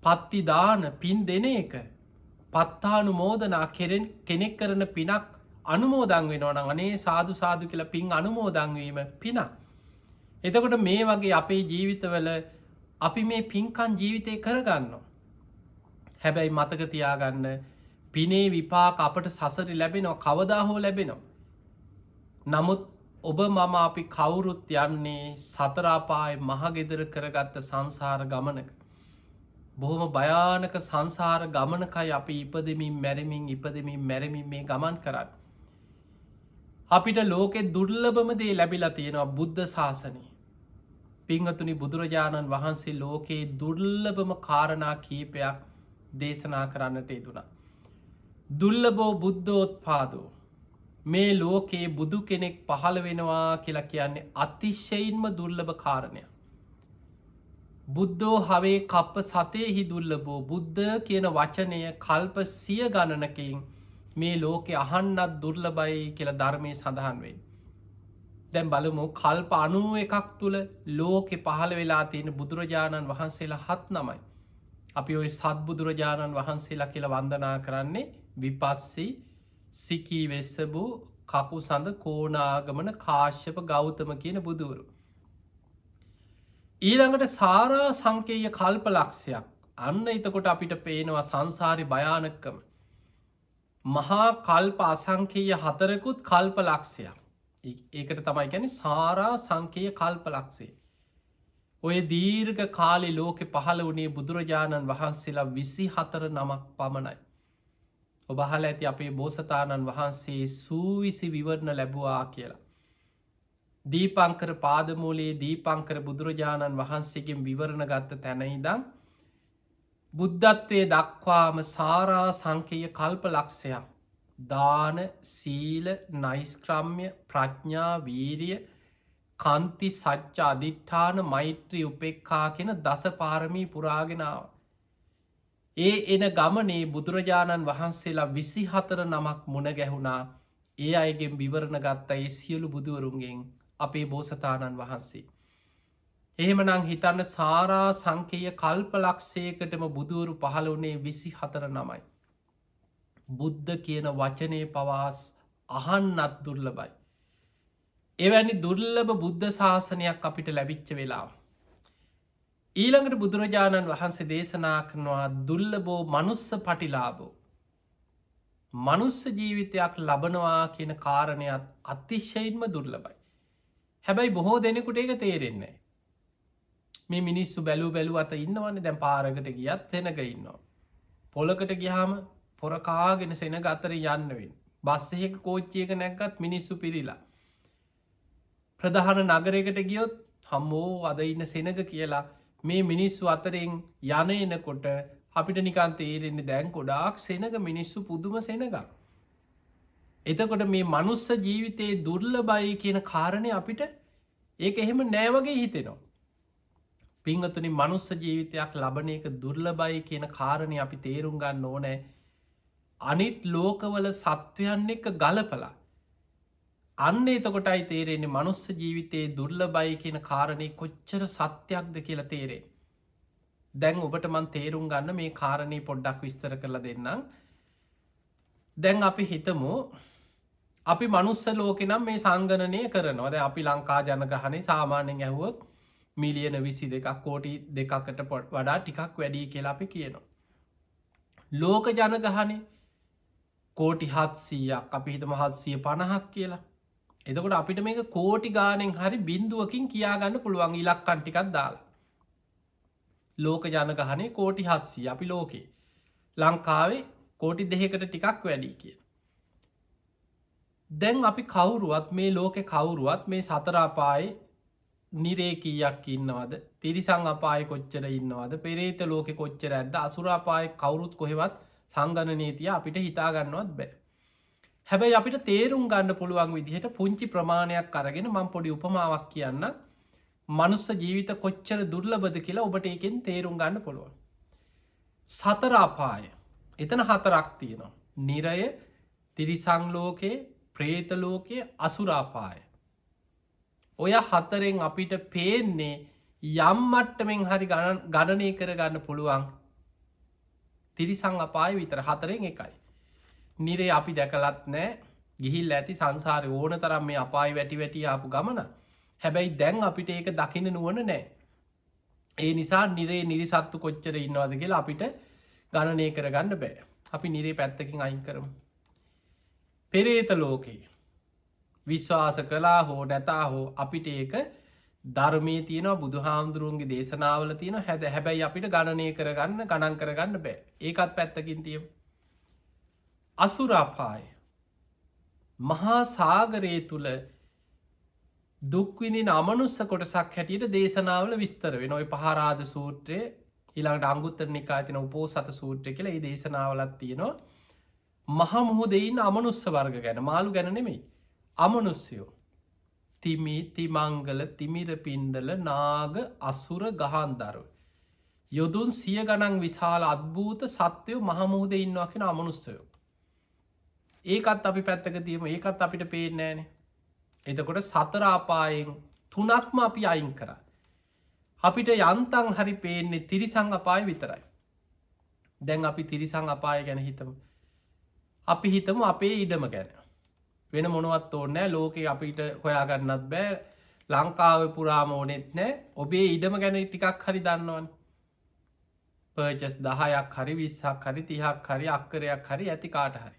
පත්ති දාන පින් දෙන එක පත්තානු මෝදනා කෙනෙක් කරන පිනක් අනුමෝදං වෙනවන අනේ සාදු සාදු කියලා පින් අනුමෝදංවීම පිනක්. එතකොට මේ වගේ අපේ ජීවිතවල අපි මේ පින්කන් ජීවිතය කරගන්න. හැබැයි මතක තියාගන්න පිනේ විපාක අපට සසරි ලැබෙනවා කවදා හෝ ලැබෙනවා. නමුත් ඔබ මම අපි කවුරුත් යන්නේ සතරාපාය මහගෙදර කරගත්ත සංසාර ගමනක. බොහොම භයානක සංසාර ගමනකයි අපි ඉපදමින් මැරමින් මේ ගමන් කරන්න. අපිට ලෝකෙ දුර්ලභම දේ ලැබිලා තියෙනවා බුද්ධ ශාසනය. පිංහතුනි බුදුරජාණන් වහන්සේ ලෝකයේ දුර්ලභම කාරණා කීපයක් දේශනා කරන්නට යෙදුණා. දුර්ලභෝ බුද්ධෝත්පාදෝ මේ ලෝකයේ බුදු කෙනෙක් පහළ වෙනවා කියලා කියන්නේ අතිශයින්ම දුර්ලභ කාරණයක්. බුද්ධෝ හවේ කප්ප සතයහි දුල්ලබෝ බුද්ධ කියන වචනය කල්ප සිය ගණනකින් මේ ලෝකෙ අහන්නත් දුර්ලබයි කියල ධර්මය සඳහන් වෙයි. දැම් බලමු කල්ප 91ක් තුළ ලෝකෙ පහළ වෙලා තියෙන බුදුරජාණන් වහන්සේලා 7 නමයි. අපි ඔය සත් බුදුරජාණන් වහන්සේලා කියල වන්දනා කරන්නේ විපස්සී සිකී වෙස්සබූ කපු සඳ කෝනාගමන කාශ්‍යප ගෞතම කියන බුදුවරු. ඊළඟට සාරා සංකේය කල්ප ලක්ෂයක් අන්න එතකොට අපිට පේනවා සංසාරි භයානක්කම. මහා කල්ප අසංකේය 4කුත් කල්ප ලක්ෂයක්. ඒකට තමයි ගැන සාරා සංකේය කල්ප ලක්ෂේ. ඔය දීර්ඝ කාලෙ ලෝකෙ පහළ වනේ බුදුරජාණන් වහන්සේලා 24 නමක් පමණයි. ඔබහල ඇති අපේ බෝසතාණන් වහන්සේ සූවිසි විවරණ ලැබවා කියලා. දීපංකර පාදමූලේ දීපංකර බුදුරජාණන් වහන්සේගෙන් විවරණ ගත්ත තැනයිදං බුද්ධත්වය දක්වාම සාරා සංකේය කල්ප ලක්ෂයක් දාන සීල නයිස්ක්‍රම්ය ප්‍රඥා වීරිය කන්ති සච්ච අධිට්ඨාන මෛත්‍රී උපෙක්කා කියෙන දස පාරමී පුරාගෙනාව. ඒ එන ගමනේ බුදුරජාණන් වහන්සේලා 24 නමක් මුණ ගැහුණා. ඒ අයගෙන් විවරණ ගත්ත ඒ සියලු බුදුවරුන්ගෙන් අපේ බෝසතාණන් වහන්සේ. එහෙමනං හිතන්න සාරා සංකේය කල්ප ලක්ෂයකටම බුදුවරු පහළ වනේ 24 නමයි. බුද්ධ කියන වචනය පවාස් අහන්නත් දුර්ලබයි. එවැනි දුර්ලභ බුද්ධ ශාසනයක් අපිට ලැබිච්ච වෙලාව. ඊළඟට බුදුරජාණන් වහන්සේ දේශනා කරනවා දුර්ලභෝ මනුස්ස පටිලාබෝ. මනුස්ස ජීවිතයක් ලබනවා කියන කාරණයක් අතිශයින්ම දුර්ලබයි. හැබැයි බොහෝ දෙනෙකුට ඒක තේරෙන්නේ. මේ මිනිස්සු බැලූ බැලූ අත ඉන්නවන්නේ දැන් පාරකට ගියත් සෙනග ඉන්නවා. පොලකට ගියාම පොරකාගෙන සෙනග අතර යන්නවෙන්. බස් එහෙක කෝච්චියක නැක්කත් මිනිස්සු පිරිලා. ප්‍රධාන නගරයකට ගියොත් හම්මෝ අද ඉන්න සෙනග කියලා මේ මිනිස්සු අතරෙන් යන එනකොට අපිට නිකන් තේරෙන්නේ දැන් ගොඩාක් සෙනග මිනිස්සු පුදුම සෙනගක්. එතකොට මේ මනුස්ස ජීවිතයේ දුර්ලභයි කියන කාරණය අපිට ඒක එහෙම නෑ වගේ හිතෙනවා. පින්වතුනි මනුස්ස ජීවිතයක් ලබන එක දුර්ලභයි කියන කාරණය අපි තේරුම් ගන්න ඕනෑ. අනිත් ලෝකවල සත්වයන් එක්ක ගලපලා අන්න එතකොටයි තේරෙන්නේ මනුස්ස ජීවිතයේ දුර්ලභයි කියන කාරණය කොච්චර සත්‍යයක්ද කියලා තේරේ. දැන් ඔබට මන් තේරුම් ගන්න මේ කාරණය පොඩ්ඩක් විස්තර කරලා දෙන්නම්. දැන් අපි හිතමු අපි මනුස්ස ලෝකෙනම් මේ සංගණනය කරනවද අපි ලංකා ජනගහනේ සාමාන්‍යෙන් ඇහුවොත් මිලියන 22 කෝටි 2කට වඩා ටිකක් වැඩි කියලා අපි කියනවා. ලෝක ජනගහනේ කෝටි 700ක් අපි හිතමු 750ක් කියලා. එතකොට අපිට මේක කෝටි ගානෙන් හරි බින්දුවකින් කියාගන්න පුළුවන් ඉලක්කන් ටිකක් දාලා. ලෝක ජනගහනේ කෝටි 700 අපි ලෝකේ. ලංකාවේ කෝටි 2කට ටිකක් වැඩි කියලා. දැන් අපි කවුරුවත් මේ ලෝකෙ කවුරුවත් මේ සතර අපායේ නිරේ කීයක් ඉන්නවද තිරිසං අපායේ කොච්චර ඉන්නවද පෙරේත ලෝකෙ කොච්චර ඇද්ද අසුර අපායේ කවුරුත් කොහෙවත් සංගණනීතිය අපිට හිතාගන්නවත් බෑ. හැබැයි අපිට තේරුම් ගන්න පුළුවන් විදිහට පුංචි ප්‍රමාණයක් අරගෙන මම පොඩි උපමාවක් කියන්න මනුස්ස ජීවිත කොච්චර දුර්ලභද කියලා ඔබට ඒකෙන් තේරුම් ගන්න පුළුවන්. සතර අපාය එතන 4ක් තියෙනවා. නිරය තිරිසං ලෝකේ ප්‍රේත ලෝකයේ අසුර අපාය. ඔය 4න් අපිට පේන්නේ යම් මට්ටමින් හරි ගණනය කරගන්න පුළුවන් තිරිසං අපාය විතර 4න් එකයි. නිරේ අපි දැකලත් නෑ ගිහිල් ඇති සංසාරය ඕන තරම් මේ අපායි වැටි වැටි ආපු ගමන. හැබැයි දැන් අපිට ඒක දකින්න නුවන නෑ. ඒ නිසා නිරේ නිරිසත්තු කොච්චර ඉන්නවාද කියලා අපිට ගණනය කරගන්න බෑ. අපි නිරේ පැත්තකින් අයින් කරමු. පෙරේත ලෝකයේ විශ්වාස කලා හෝ නැතා හෝ අපිට ඒක ධර්මය තියෙනවා බුදු හාමුදුරුවන්ගේ දේශනාවල තියෙන හැබැයි අපිට ගණනය කරගන්න ගණන් කරගන්න බෑ. ඒකත් පැත්තකින් තියමු. අසුරාපාය මහා සාගරයේ තුළ දුක්විනින අමනුස්ස කොටසක් හැටියට දේශනාවල විස්තර වෙන ඔය පහරාද සූත්‍රය ඊළඟට අංගුත්තර නිකායේ තියෙන උපෝසත සූත්‍රය කියලා ඒ දේශනාවලත් තියෙනවා. මහා මුහුදේ අමනුස්ස වර්ග ගැන මාළු ගැන නෙමෙයි අමනුස්යෝ තිමි තිමංගල තිමිර පින්ඩල නාග අසුර ගහන්දරුව යොදුන් 100 ගණන් විශාල අද්භූත සත්වයෝ මහමුහුද ඉන්නවා කියෙන අමනුස්සයෝ. ඒකත් අපි පැත්තක තියම ඒකත් අපිට පේනෑන. එතකොට සතරාපායෙන් 3ක්ම අපි අයින් කර. අපිට යන්තන් හරි පේන්නේ තිරිසං අපාය විතරයි. දැන් අපි තිරිසං අපාය ගැන හිතම. අපි හිතම අපේ ඉඩම ගැන. වෙන මොනවත් ඕන්නෑ ලෝකෙ අපිට හොයාගන්නත් බෑ ලංකාව පුරාම ඕනෙත් නෑ ඔබේ ඉඩම ගැන ටිකක් හරි දන්නවන්. පර්ජස් 10ක් හරි 20ක් හරි 30ක් හරි අක්කරයක් හරි ඇති කාට හරි.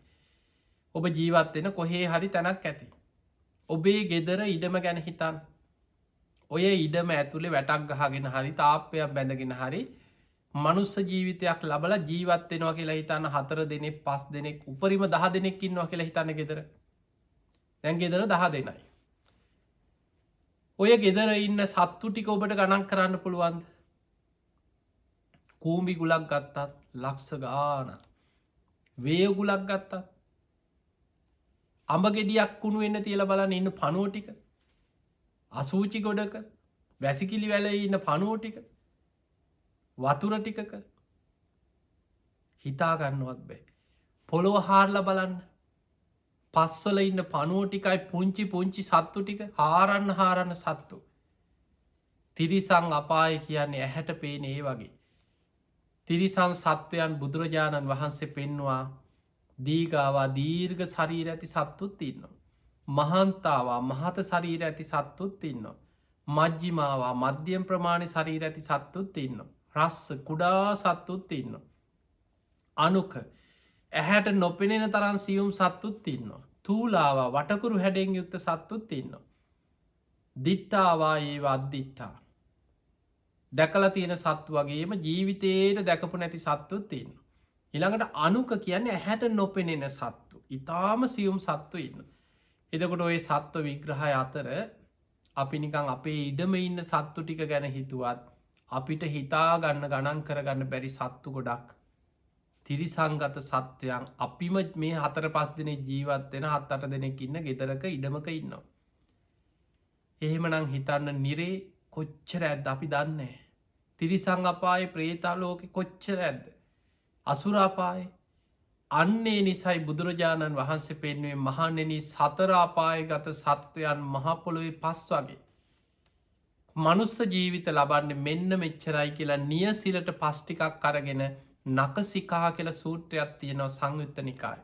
ඔබ ජීවත්වෙන කොහේ හරි තැනක් ඇති. ඔබේ ගෙදර ඉඩම ගැන හිතන් ඔය ඉඩම ඇතුළේ වැටක් ගහගෙන හරි තාප්පයක් බැඳගෙන හරි මනුස්ස ජීවිතයක් ලබල ජීවත්වෙනවා කියලා හිතන්න 4 දෙනෙක් 5 දෙනෙක් උපරිම 10 දෙනෙක් ඉන්නවා කියලා හිතන්න ගෙදර. දැන් ගෙදර 10 දෙනයි. ඔය ගෙදර ඉන්න සත්තු ටික ඔබට ගණන් කරන්න පුළුවන්ද? කූම්බි ගුලක් ගත්තත් ලක්ෂ ගානක්. වේය ගුලක් ගත්තත් අඹ ගෙඩියක් කුණු වෙන්න තියලා බලන්න ඉන්න පණුව ටික අසූචි ගොඩක වැසිකිලි වැල ඉන්න පණුව ටික වතුර ටිකක හිතාගන්නවත් බෑ. පොළොව හාරල බලන්න පස්වල ඉන්න පණුව ටිකයි පුංචි පුංචි සත්තු ටික හාරන්න සත්තු. තිරිසං අපාය කියන්නේ ඇහැට පේන ඒ වගේ. තිරිසං සත්වයන් බුදුරජාණන් වහන්සේ පෙන්වා දීගාවා දීර්ඝ ශරීර ඇති සත්තුත් ඉන්නවා. මහන්තාවා මහත ශරීර ඇති සත්තුත් ඉන්නවා. මජ්ජිමාවා මධ්‍යම් ප්‍රමාණි ශරීර ඇති සත්තුත් ඉන්නවා. රස්ස කුඩා සත්තුත් ඉන්නවා. අනුක ඇහැට නොපෙනෙන තරන් සියුම් සත්තුත් ඉන්නවා. තූලාවා වටකුරු හැඩෙන් යුක්ත සත්තුත් ඉන්නවා. දිට්ටාවා ඒ අද්දිට්ටා දැකල තියෙන සත්තු වගේම ජීවිතයට දැකපු නැති සත්තුත් ඉන්නවා. ඊළඟට අනුක කියන්නේ ඇහැට නොපෙනෙන සත්තු. ඉතාම සියුම් සත්තු ඉන්න. එතකොට ඔය සත්ව විග්‍රහය අතර අපි නිකං අපේ ඉඩම ඉන්න සත්තු ටික ගැන හිතුවත් අපිට හිතා ගන්න ගණන් කරගන්න බැරි සත්තු ගොඩක් තිරිසංගත සත්වයන් අපිම මේ 4-5 දෙනෙක් ජීවත් වෙන 7-8 දෙනෙක් ඉන්න ගෙදරක ඉඩමක ඉන්නවා. එහෙමනම් හිතන්න නිරේ කොච්චර ඇද්ද අපි දන්නේ. තිරිසං අපායේ ප්‍රේතාලෝක කොච්චර ඇද්ද. අසුරාපාය අන්නේ නිසයි බුදුරජාණන් වහන්සේ පෙන්වේ මහනෙන සතරාපාය ගත සත්වයන් මහපොළොවේ පස් වගේ. මනුස්ස ජීවිත ලබන්න මෙන්න මෙච්චරයි කියලා නියසිලට පස්්ටිකක් කරගෙන නකසිකා කියල සූත්‍රයක් තියෙනවා සංයුත්ත නිකාය.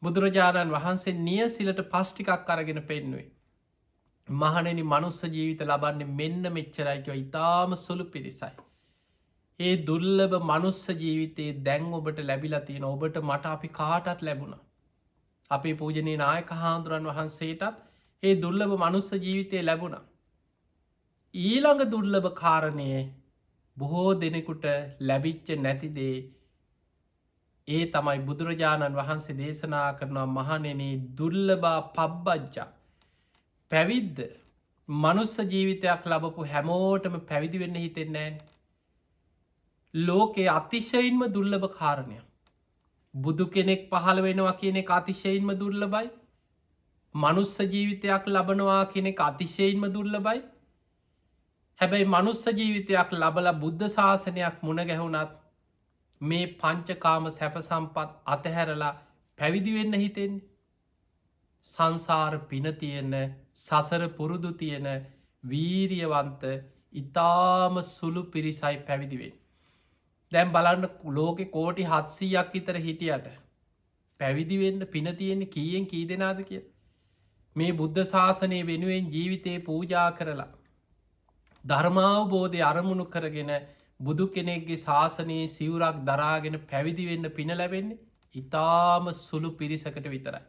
බුදුරජාණන් වහන්සේ නියසිලට පස්්ටිකක් කරගෙන පෙන්වේ. මහනෙන මනුස්ස ජීවිත ලබන්නේ මෙන්න මෙච්චරයිකව ඉතාම සුළු පිරිසයි. ඒ දුල්ලබ මනුස්ස ජීවිතයේ දැන් ඔබට ලැබිලා තියෙන ඔබට මට අපි කාටත් ලැබුණ. අපේ පූජනය නායක හාමුදුරන් වහන්සේටත් ඒ දුල්ලබ මනුස්ස ජීවිතය ලැබුණ. ඊළඟ දුර්ලභ කාරණය බොහෝ දෙනෙකුට ලැබිච්ච නැතිදේ ඒ තමයි බුදුරජාණන් වහන්සේ දේශනා කරනවා මහනෙනේ දුර්ලබා පබ්බජ්ජා පැවිද්ද මනුස්ස ජීවිතයක් ලබපු හැමෝටම පැවිදි වෙන්න හිතෙන්නේ නෑ. ලෝකයේ අතිශයින්ම දුර්ලභ කාරණය. බුදු කෙනෙක් පහළ වෙනවා කියන එක අතිශයින්ම දුර්ලභයි. මනුස්ස ජීවිතයක් ලබනවා කියන එක අතිශයින්ම දුර්ලභයි. හැබැයි මනුස්ස ජීවිතයක් ලබල බුද්ධ ශාසනයක් මුණ ගැහුණත් මේ පංචකාම සැප සම්පත් අතහැරලා පැවිදිවෙන්න හිතෙන්නේ. සංසාර පින තියෙන සසර පුරුදු තියෙන වීරියවන්ත ඉතාම සුළු පිරිසයි පැවිදිවෙන්. දැම් බලන්න ලෝකෙ කෝටි 700ක් විතර හිටියට පැවිදිවෙන්න පින තියෙන්නේ කීයෙන් කී දෙනාද කිය. මේ බුද්ධ ශාසනය වෙනුවෙන් ජීවිතය පූජා කරලා. ධර්මාවබෝධය අරමුණු කරගෙන බුදු කෙනෙක්ගේ ශාසනයේ සිවුරක් දරාගෙන පැවිදිවෙන්න පින ලැබෙන්නේ ඉතාම සුළු පිරිසකට විතරයි.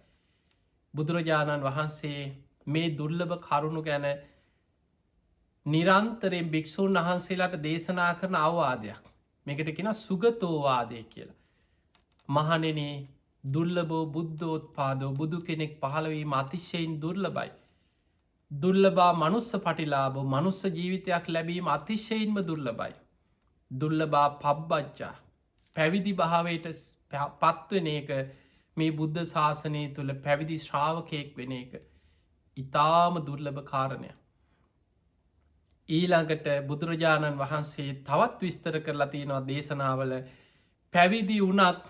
බුදුරජාණන් වහන්සේ මේ දුර්ලභ කරුණු ගැන නිරන්තරයෙන් භික්‍ෂූන් වහන්සේලාට දේශනා කරන අවවාදයක්. මේකට කෙන සුගතෝවාදය කියලා. මහනෙනේ දුර්ලබෝ බුද්ධෝත් පාදෝ බුදු කෙනෙක් පහළවීම අතිශ්‍යයෙන් දුර්ලබයි. දුර්ලබා මනුස්ස පටිලාබ මනුස්ස ජීවිතයක් ලැබීම අතිශ්‍යයෙන්ම දුර්ලබයි. දුර්ලබා පබ්බච්චා පැවිදි භාවයට පත්වන එක මේ බුද්ධ ශාසනය තුළ පැවිදි ශ්‍රාවකයෙක් වෙන එක ඉතාම දුර්ලභ කාරණය. ඊළඟට බුදුරජාණන් වහන්සේ තවත් විස්තර කරලා තියෙනවා දේශනාවල පැවිදි වුණත්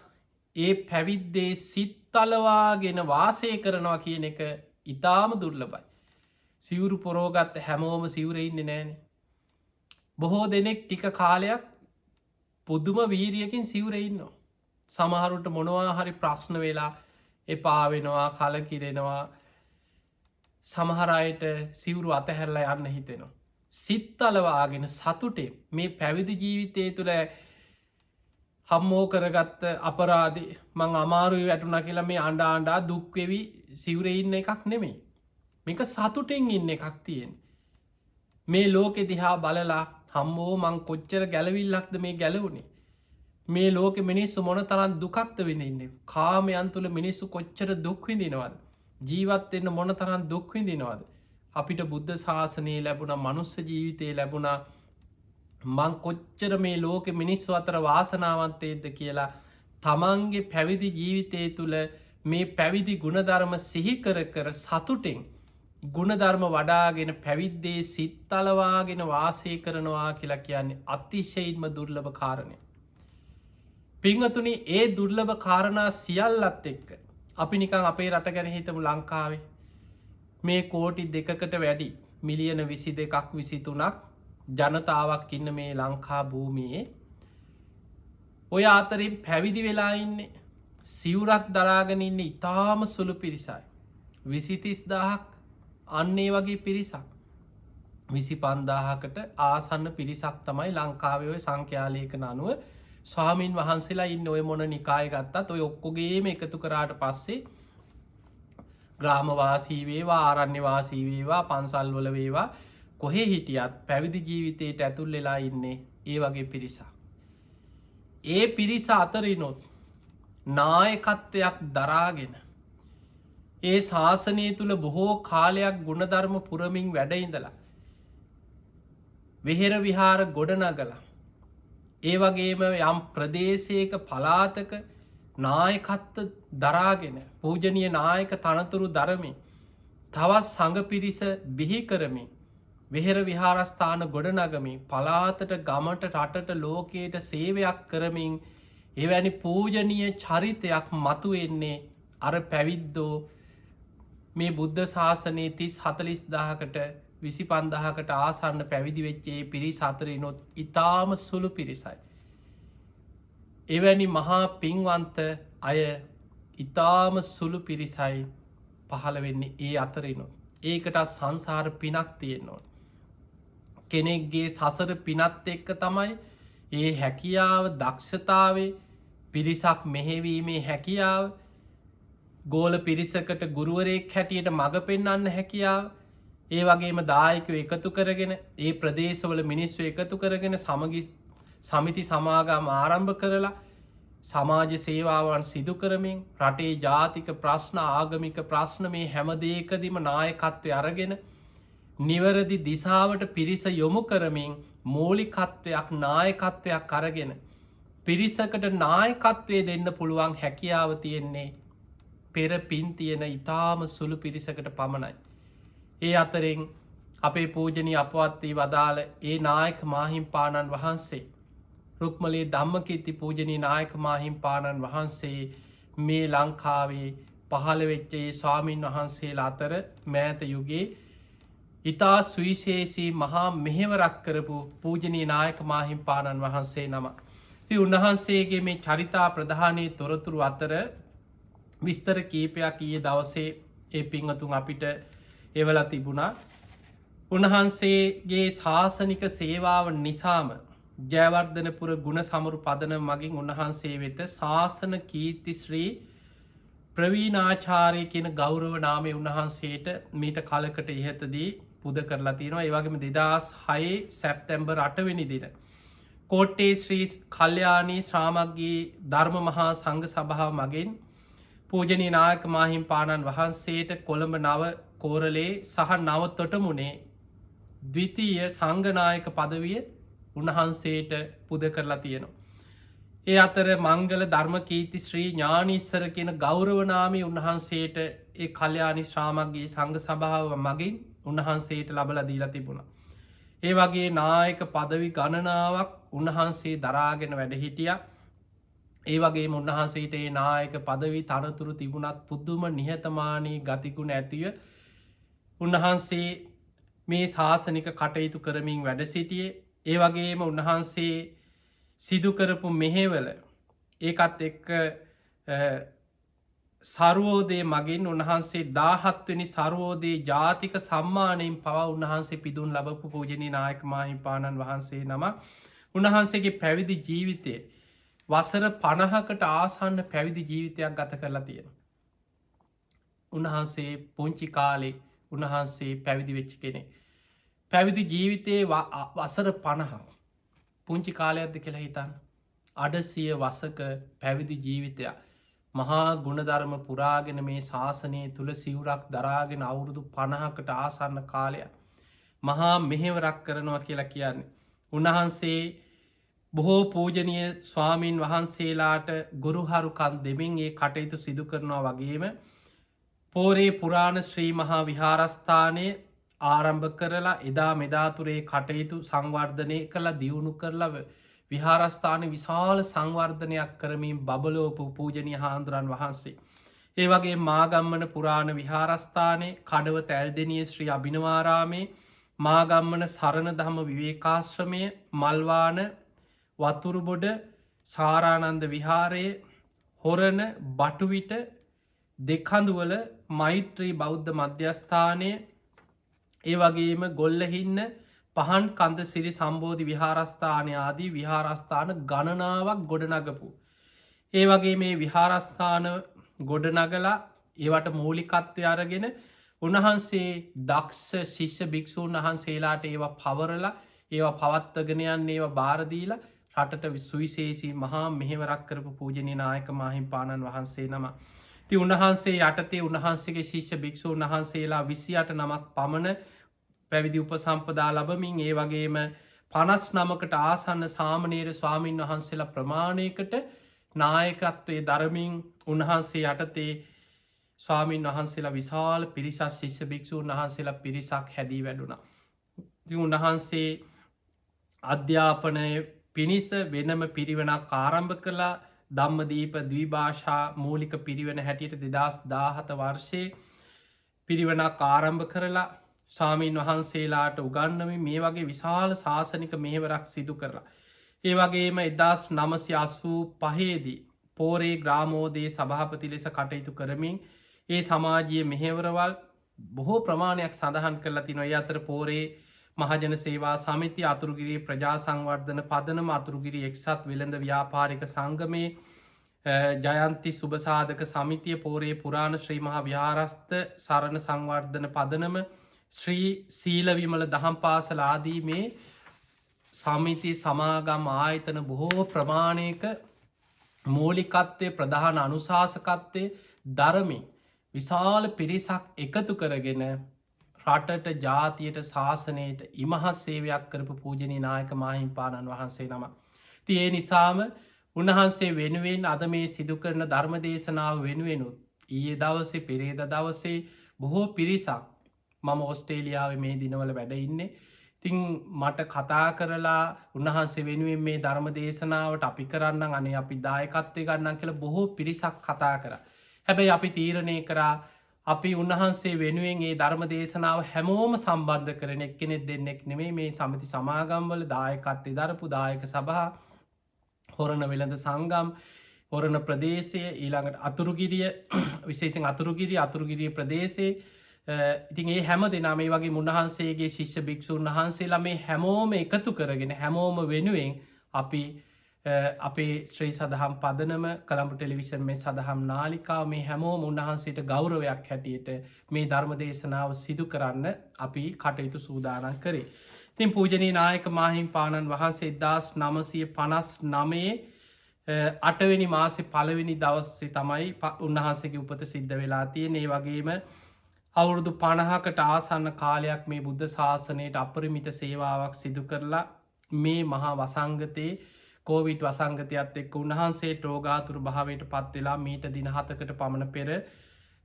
ඒ පැවිද්දේ සිත්තලවාගෙන වාසය කරනවා කියන එක ඉතාම දුර්ලබයි. සිවුරු පොරෝගත්ත හැමෝම සිවුරඉන්න නෑනේ. බොහෝ දෙනෙක් ටික කාලයක් පුදුම වීරියකින් සිවුරඉන්නවා. සමහරුට මොනවා හරි ප්‍රශ්න වෙලා එපාවෙනවා කලකිරෙනවා සමහරයට සිවුරු අතහැරලා යන්න හිතෙනවා. සිත්තලවාගෙන සතුටේ මේ පැවිදි ජීවිතය තුළ හම්මෝ කරගත්ත අපරාධ මං අමාරුව වැටුන කියලා මේ අන්ඩාන්ඩා දුක්වෙවි සිවුරඉන්න එකක් නෙමෙයි. මේක සතුටෙන් ඉන්න එකක් තියෙන්. මේ ලෝකෙ දිහා බලලා හම්මෝ මං කොච්චර ගැලවිල්ලක්ද මේ ගැලවුණේ. මේ ලෝක මිනිස්සු මොන තරන් දුකක්ද විඳන්නේ. කාමයන් තුළ මිනිස්සු කොච්චර දුක්විඳිනවද. ජීවත්වෙන්න මොන තරන් දුක්විඳිනවද. අපිට බුද්ධ ශාසනය ලැබුණ මනුස්ස ජීවිතය ලැබුණා මං කොච්චර මේ ලෝක මිනිස්සු අතර වාසනාවන්තයද කියලා තමන්ගේ පැවිදි ජීවිතය තුළ මේ පැවිදි ගුණධර්ම සිහිකර කර සතුටෙන් ගුණධර්ම වඩාගෙන පැවිද්දේ සිත්තලවාගෙන වාසය කරනවා කියලා කියන්නේ අතිශයින්ම දුර්ලභ කාරණය. පිංහතුනි ඒ දුර්ලභ කාරණා සියල්ලත් එක්ක අපි නිකං අපේ රට ගැන හිතමු ලංකාවේ මේ කෝටි දෙකකට වැඩි මිලියන 22ක් 23ක් ජනතාවක් ඉන්න මේ ලංකා භූමියේ ඔය අතරින් පැවිදි වෙලා ඉන්නේ සිවුරක් දරාගෙන ඉන්න ඉතාම සුළු පිරිසයි. 20-30,000ක් අන්නේ වගේ පිරිසක් 25,000කට ආසන්න පිරිසක් තමයි ලංකාවේ ඔය සංඛ්‍යාලේඛන අනුව ස්වාමීන් වහන්සේලා ඉන්න ඔය මොන නිකාය ගත්තත් ඔය ඔක්කොගේම එකතු කරාට පස්සේ ග්‍රාමවාසී වේවා ආරණ්‍ය වාසී වේවා පන්සල්වල වේවා කොහේ හිටියත් පැවිදි ජීවිතයට ඇතුල් වෙලා ඉන්නේ ඒ වගේ පිරිසක්. ඒ පිරිස අතරිනොත් නායකත්වයක් දරාගෙන ඒ ශාසනය තුළ බොහෝ කාලයක් ගුණධර්ම පුරමින් වැඩඉඳලා වෙහෙර විහාර ගොඩනගලා ඒ වගේම යම් ප්‍රදේශයක පලාතක නායකත්ව දරාගෙන පූජනීය නායක තනතුරු දරමින් තවත් සඟ පිරිස බිහි කරමින් වෙහෙර විහාරස්ථාන ගොඩනගමින් පලාතට ගමට රටට ලෝකයට සේවයක් කරමින් එවැනි පූජනීය චරිතයක් මතුවෙන්නේ අර පැවිද්දෝ මේ බුද්ධ ශාසනයේ 30-40,000කට 25,000කට ආසන්න පැවිදි වෙච්චේ පිරිස අතරිනොත් ඉතාම සුළු පිරිසයි. එවැනි මහා පින්වන්ත අය ඉතාම සුළු පිරිසයි පහළ වෙන්නේ ඒ අතරිනොත්. ඒකට සංසාර පිනක් තියෙන්නවා. කෙනෙක්ගේ සසර පිනත් එක්ක තමයි ඒ හැකියාව දක්ෂතාවේ පිරිසක් මෙහෙවීමේ හැකියාව ගෝල පිරිසකට ගුරුවරයෙක් හැටියට මඟ පෙන්වන්න හැකියාව ඒ වගේම දායකයෝ එකතු කරගෙන ඒ ප්‍රදේශවල මිනිස්සු එකතු කරගෙන සමිති සමාගම් ආරම්භ කරලා සමාජ සේවාවන් සිදු කරමින් රටේ ජාතික ප්‍රශ්න ආගමික ප්‍රශ්න මේ හැම දෙයකදීම නායකත්වය අරගෙන නිවැරදි දිසාවට පිරිස යොමු කරමින් මූලිකත්වයක් නායකත්වයක් අරගෙන පිරිසකට නායකත්වය දෙන්න පුළුවන් හැකියාව තියෙන්නේ පෙර පින් තියෙන ඉතාම සුළු පිරිසකට පමණයි. ඒ අතරින් අපේ පූජනීය අපවත් වී වදාළ ඒ නායක මාහිම්පාණන් වහන්සේ රුක්මලේ ධම්මකීර්ති පූජනීය නායක මාහිම්පාණන් වහන්සේ මේ ලංකාවේ පහළ වෙච්ච ඒ ස්වාමින් වහන්සේලා අතර මෑත යුගයේ ඉතා සුවිශේෂී මහා මෙහෙවරක් කරපු පූජනීය නායක මාහිම්පාණන් වහන්සේ නම. ඉතින් උන්වහන්සේගේ මේ චරිතා ප්‍රධානී තොරතුරු අතර විස්තර කීපයක් ඊයේ දවසේ ඒ පින්වතුන් අපිට එවලා තිබුණා. උන්වහන්සේගේ ශාසනික සේවාව නිසාම ජයවර්ධනපුර ගුණ සමරු පදන මගින් උන්වහන්සේ වෙත ශාසන කීර්ති ශ්‍රී ප්‍රවීණාචාර්ය කියන ගෞරව නාමය උන්වහන්සේට මීට කලකට ඉහතදී පුද කරලා තියෙනවා. ඒ වගේම 2006 සැප්තැම්බර් 8 වෙනි දින කෝට්ටේ ශ්‍රී කල්යාණී ශ්‍රාමග්ගී ධර්ම මහා සංඝ සභාව මගින් පූජනීය නායක මාහිම්පාණන් වහන්සේට කොළඹ නව කෝරළේ සහ නව තොටමුණේ ද්විතීය සංඝනායක පදවිය උන්වහන්සේට පුද කරලා තියෙනවා. ඒ අතර මංගල ධර්ම කීර්ති ශ්‍රී ඥානීස්සර කියන ගෞරව නාමය උන්වහන්සේට ඒ කල්යාණී ශ්‍රාමග්ගී සංඝ සභාව මගින් උන්වහන්සේට ලබලා දීලා තිබුණා. ඒ වගේ නායක පදවි ගණනාවක් උන්වහන්සේ දරාගෙන වැඩ හිටියා. ඒ වගේ උන්වහන්සේට ඒ නායක පදවි තනතුරු තිබුණත් පුද්දුම නිහතමානී ගතිගුණ ඇතිව උන්වහන්සේ මේ ශාසනික කටයුතු කරමින් වැඩ සිටියේ. ඒ වගේම උන්වහන්සේ සිදුකරපු මෙහෙවල ඒකත් එක්ක සර්වෝදය මගින් උන්වහන්සේ 17වෙනි සර්වෝදයේ ජාතික සම්මානයෙන් පවා උන්වහන්සේ පිදුම් ලබපු පූජනීය නායක මාහිමිපාණන් වහන්සේ නම. උන්වහන්සේගේ පැවිදි ජීවිතය වසර 50කට ආසන්න පැවිදි ජීවිතයක් ගත කරලා තියෙන. උන්වහන්සේ පුංචි කාලේ උන්වහන්සේ පැවිදි වෙච්ච කෙනෙක්. පැවිදි ජීවිතයේ වසර 50 පුංචි කාලයක්ද කියලා හිතන්න. 800 වසක පැවිදි ජීවිතයක්. මහා ගුණධර්ම පුරාගෙන මේ ශාසනය තුළ සිවුරක් දරාගෙන අවුරුදු 50කට ආසන්න කාලයක් මහා මෙහෙවරක් කරනවා කියලා කියන්නේ. උන්වහන්සේ බොහෝ පූජනීය ස්වාමීන් වහන්සේලාට ගුරුහරුකන් දෙමින් ඒ කටයුතු සිදු කරනවා වගේම පෝරේ පුරාණ ශ්‍රී මහා විහාරස්ථානය ආරම්භ කරලා එදා මෙදාතුරේ කටයුතු සංවර්ධනය කළ දියුණු කරලව විහාරස්ථාන විශාල සංවර්ධනයක් කරමින් බබලෝපු පූජනීය හාමුදුරන් වහන්සේ. ඒ වගේ මාගම්මන පුරාණ විහාරස්ථානය කඩව තැල්දෙනිය ශ්‍රී අභිනවාරාමේ මාගම්මන සරණ දහම විවේකාශ්‍රමය මල්වාන වතුරුබොඩ සාරානන්ද විහාරයේ හොරණ බටුවිට දෙකඳුවල මෛත්‍රී බෞද්ධ මධ්‍යස්ථානය ඒ වගේම ගොල්ලහින්න පහන් කන්ද සිරි සම්බෝධි විහාරස්ථානය ආදී විහාරස්ථාන ගණනාවක් ගොඩනගපු. ඒ වගේ මේ විහාරස්ථාන ගොඩනගලා ඒවට මූලිකත්වය අරගෙන උන්වහන්සේ දක්ෂ ශිෂ්‍ය භික්‍ෂූන් වහන්සේලාට ඒවා පවරලා ඒවා පවත්වගෙන යන්න ඒවා බාරදීලා රටට සුවිශේෂී මහා මෙහෙවරක් කරපු පූජනීය නායක මාහිමිපාණන් වහන්සේ නම. ති උන්වහන්සේ යටතේ උන්වහන්සේගේ ශිෂ්‍ය භික්‍ෂූන් වහන්සේලා 28 නමක් පමණ පැවිදි උපසම්පදා ලබමින් ඒ වගේම 59කට ආසන්න සාමණේර ස්වාමීන් වහන්සේලා ප්‍රමාණයකට නායකත්වයේ දරමින් උන්වහන්සේ යටතේ ස්වාමීන් වහන්සේලා විශාල පිරිසක් ශිෂ්‍ය භික්ෂූන් වහන්සේලා පිරිසක් හැදී වැඩුණා. ඉතින් උන්වහන්සේ අධ්‍යාපනය පිණිස වෙනම පිරිවෙනක් ආරම්භ කළා. ධම්මදීප ද්විභාෂා මූලික පිරිවෙන හැටියට 2017 වර්ෂයේ පිරිවෙනක් ආරම්භ කරලා ස්වාමීන් වහන්සේලාට උගන්වමින් මේ වගේ විශාල ශාසනික මෙහෙවරක් සිදු කරලා. ඒ වගේම 1985 දී පෝරේ ග්‍රාමෝදයේ සභාපති ලෙස කටයුතු කරමින් ඒ සමාජීය මෙහෙවරවල් බොහෝ ප්‍රමාණයක් සඳහන් කරලා තිනවා. ඒ අතර පෝරේ මහජන සේවා සමිතිය, අතුරුගිරිය ප්‍රජා සංවර්ධන පදනම, අතුරුගිරිය එක්සත් වෙළඳ ව්‍යාපාරික සංගමේ, ජයන්ති සුභසාධක සමිතිය, පෝරේ පුරාණ ශ්‍රී මහා විහාරස්ථ සරණ සංවර්ධන පදනම, ශ්‍රී සීල විමල දහම් පාසල ආදී මේ සමිති සමාගම් ආයතන බොහෝ ප්‍රමාණයක මූලිකත්වය ප්‍රධාන අනුශාසකත්වය දරමින් විශාල පිරිසක් එකතු කරගෙන රටට ජාතියට ශාසනයට ඉමහත් සේවයක් කරපු පූජනීය නායක මාහිමිපාණන් වහන්සේ නම. ඉතින් ඒ නිසාම උන්වහන්සේ වෙනුවෙන් අද මේ සිදු කරන ධර්ම දේශනාව වෙනුවෙනුත් ඊයේ දවසේ පෙරේද දවසේ බොහෝ පිරිසක් මම ඕස්ට්‍රේලියාවේ මේ දිනවල වැඩ ඉන්නේ. ඉතින් මට කතා කරලා උන්වහන්සේ වෙනුවෙන් මේ ධර්ම දේශනාවට අපි කරන්නම්, අනේ අපි දායකත්වය ගන්නම් කියලා බොහෝ පිරිසක් කතා කරා. හැබැයි අපි තීරණය කරා අපි උන්වහන්සේ වෙනුවෙන් ඒ ධර්ම දේශනාව හැමෝම සම්බන්ධ කරන එක්කෙනෙක් දෙන්නෙක් නෙමෙයි. මේ සමිති සමාගම්වල දායකත්වය දරපු දායක සභා, හොරණ වෙළඳ සංගම්, හොරණ ප්‍රදේශය, ඊළඟට අතුරුගිරිය, විශේෂයෙන් අතුරුගිරිය ප්‍රදේශයේ ඉතින් ඒ හැම දෙනා මේ වගේ උන්වහන්සේගේ ශිෂ්‍ය භික්ෂූන් වහන්සේලා මේ හැමෝම එකතු කරගෙන හැමෝම වෙනුවෙන් අපි අපේ ශ්‍රී සදහම් පදනම, කළඹ ටෙලිවිෂන් මේ සදහම් නාලිකාව මේ හැමෝම උන්වහන්සේට ගෞරවයක් හැටියට මේ ධර්ම දේශනාව සිදු කරන්න අපි කටයුතු සූදානම් කරේ. ඉතින් පූජනීය නායක මාහිමිපාණන් වහන්සේ 1959 8වෙනි මාසේ 1 වෙනි දවසේ තමයි උන්වහන්සේගේ උපත සිද්ධ වෙලා තියෙන්නේ. ඒ වගේම අවුරුදු 50කට ආසන්න කාලයක් මේ බුද්ධ ශාසනයට අපරිමිත සේවාවක් සිදු කරලා මේ මහා වසංගතයේ කෝවිඩ් වසංගතයත් එක්ක උන්වහන්සේට රෝගාතුර භාවයට පත් වෙලා මීට දින 7කට පමණ පෙර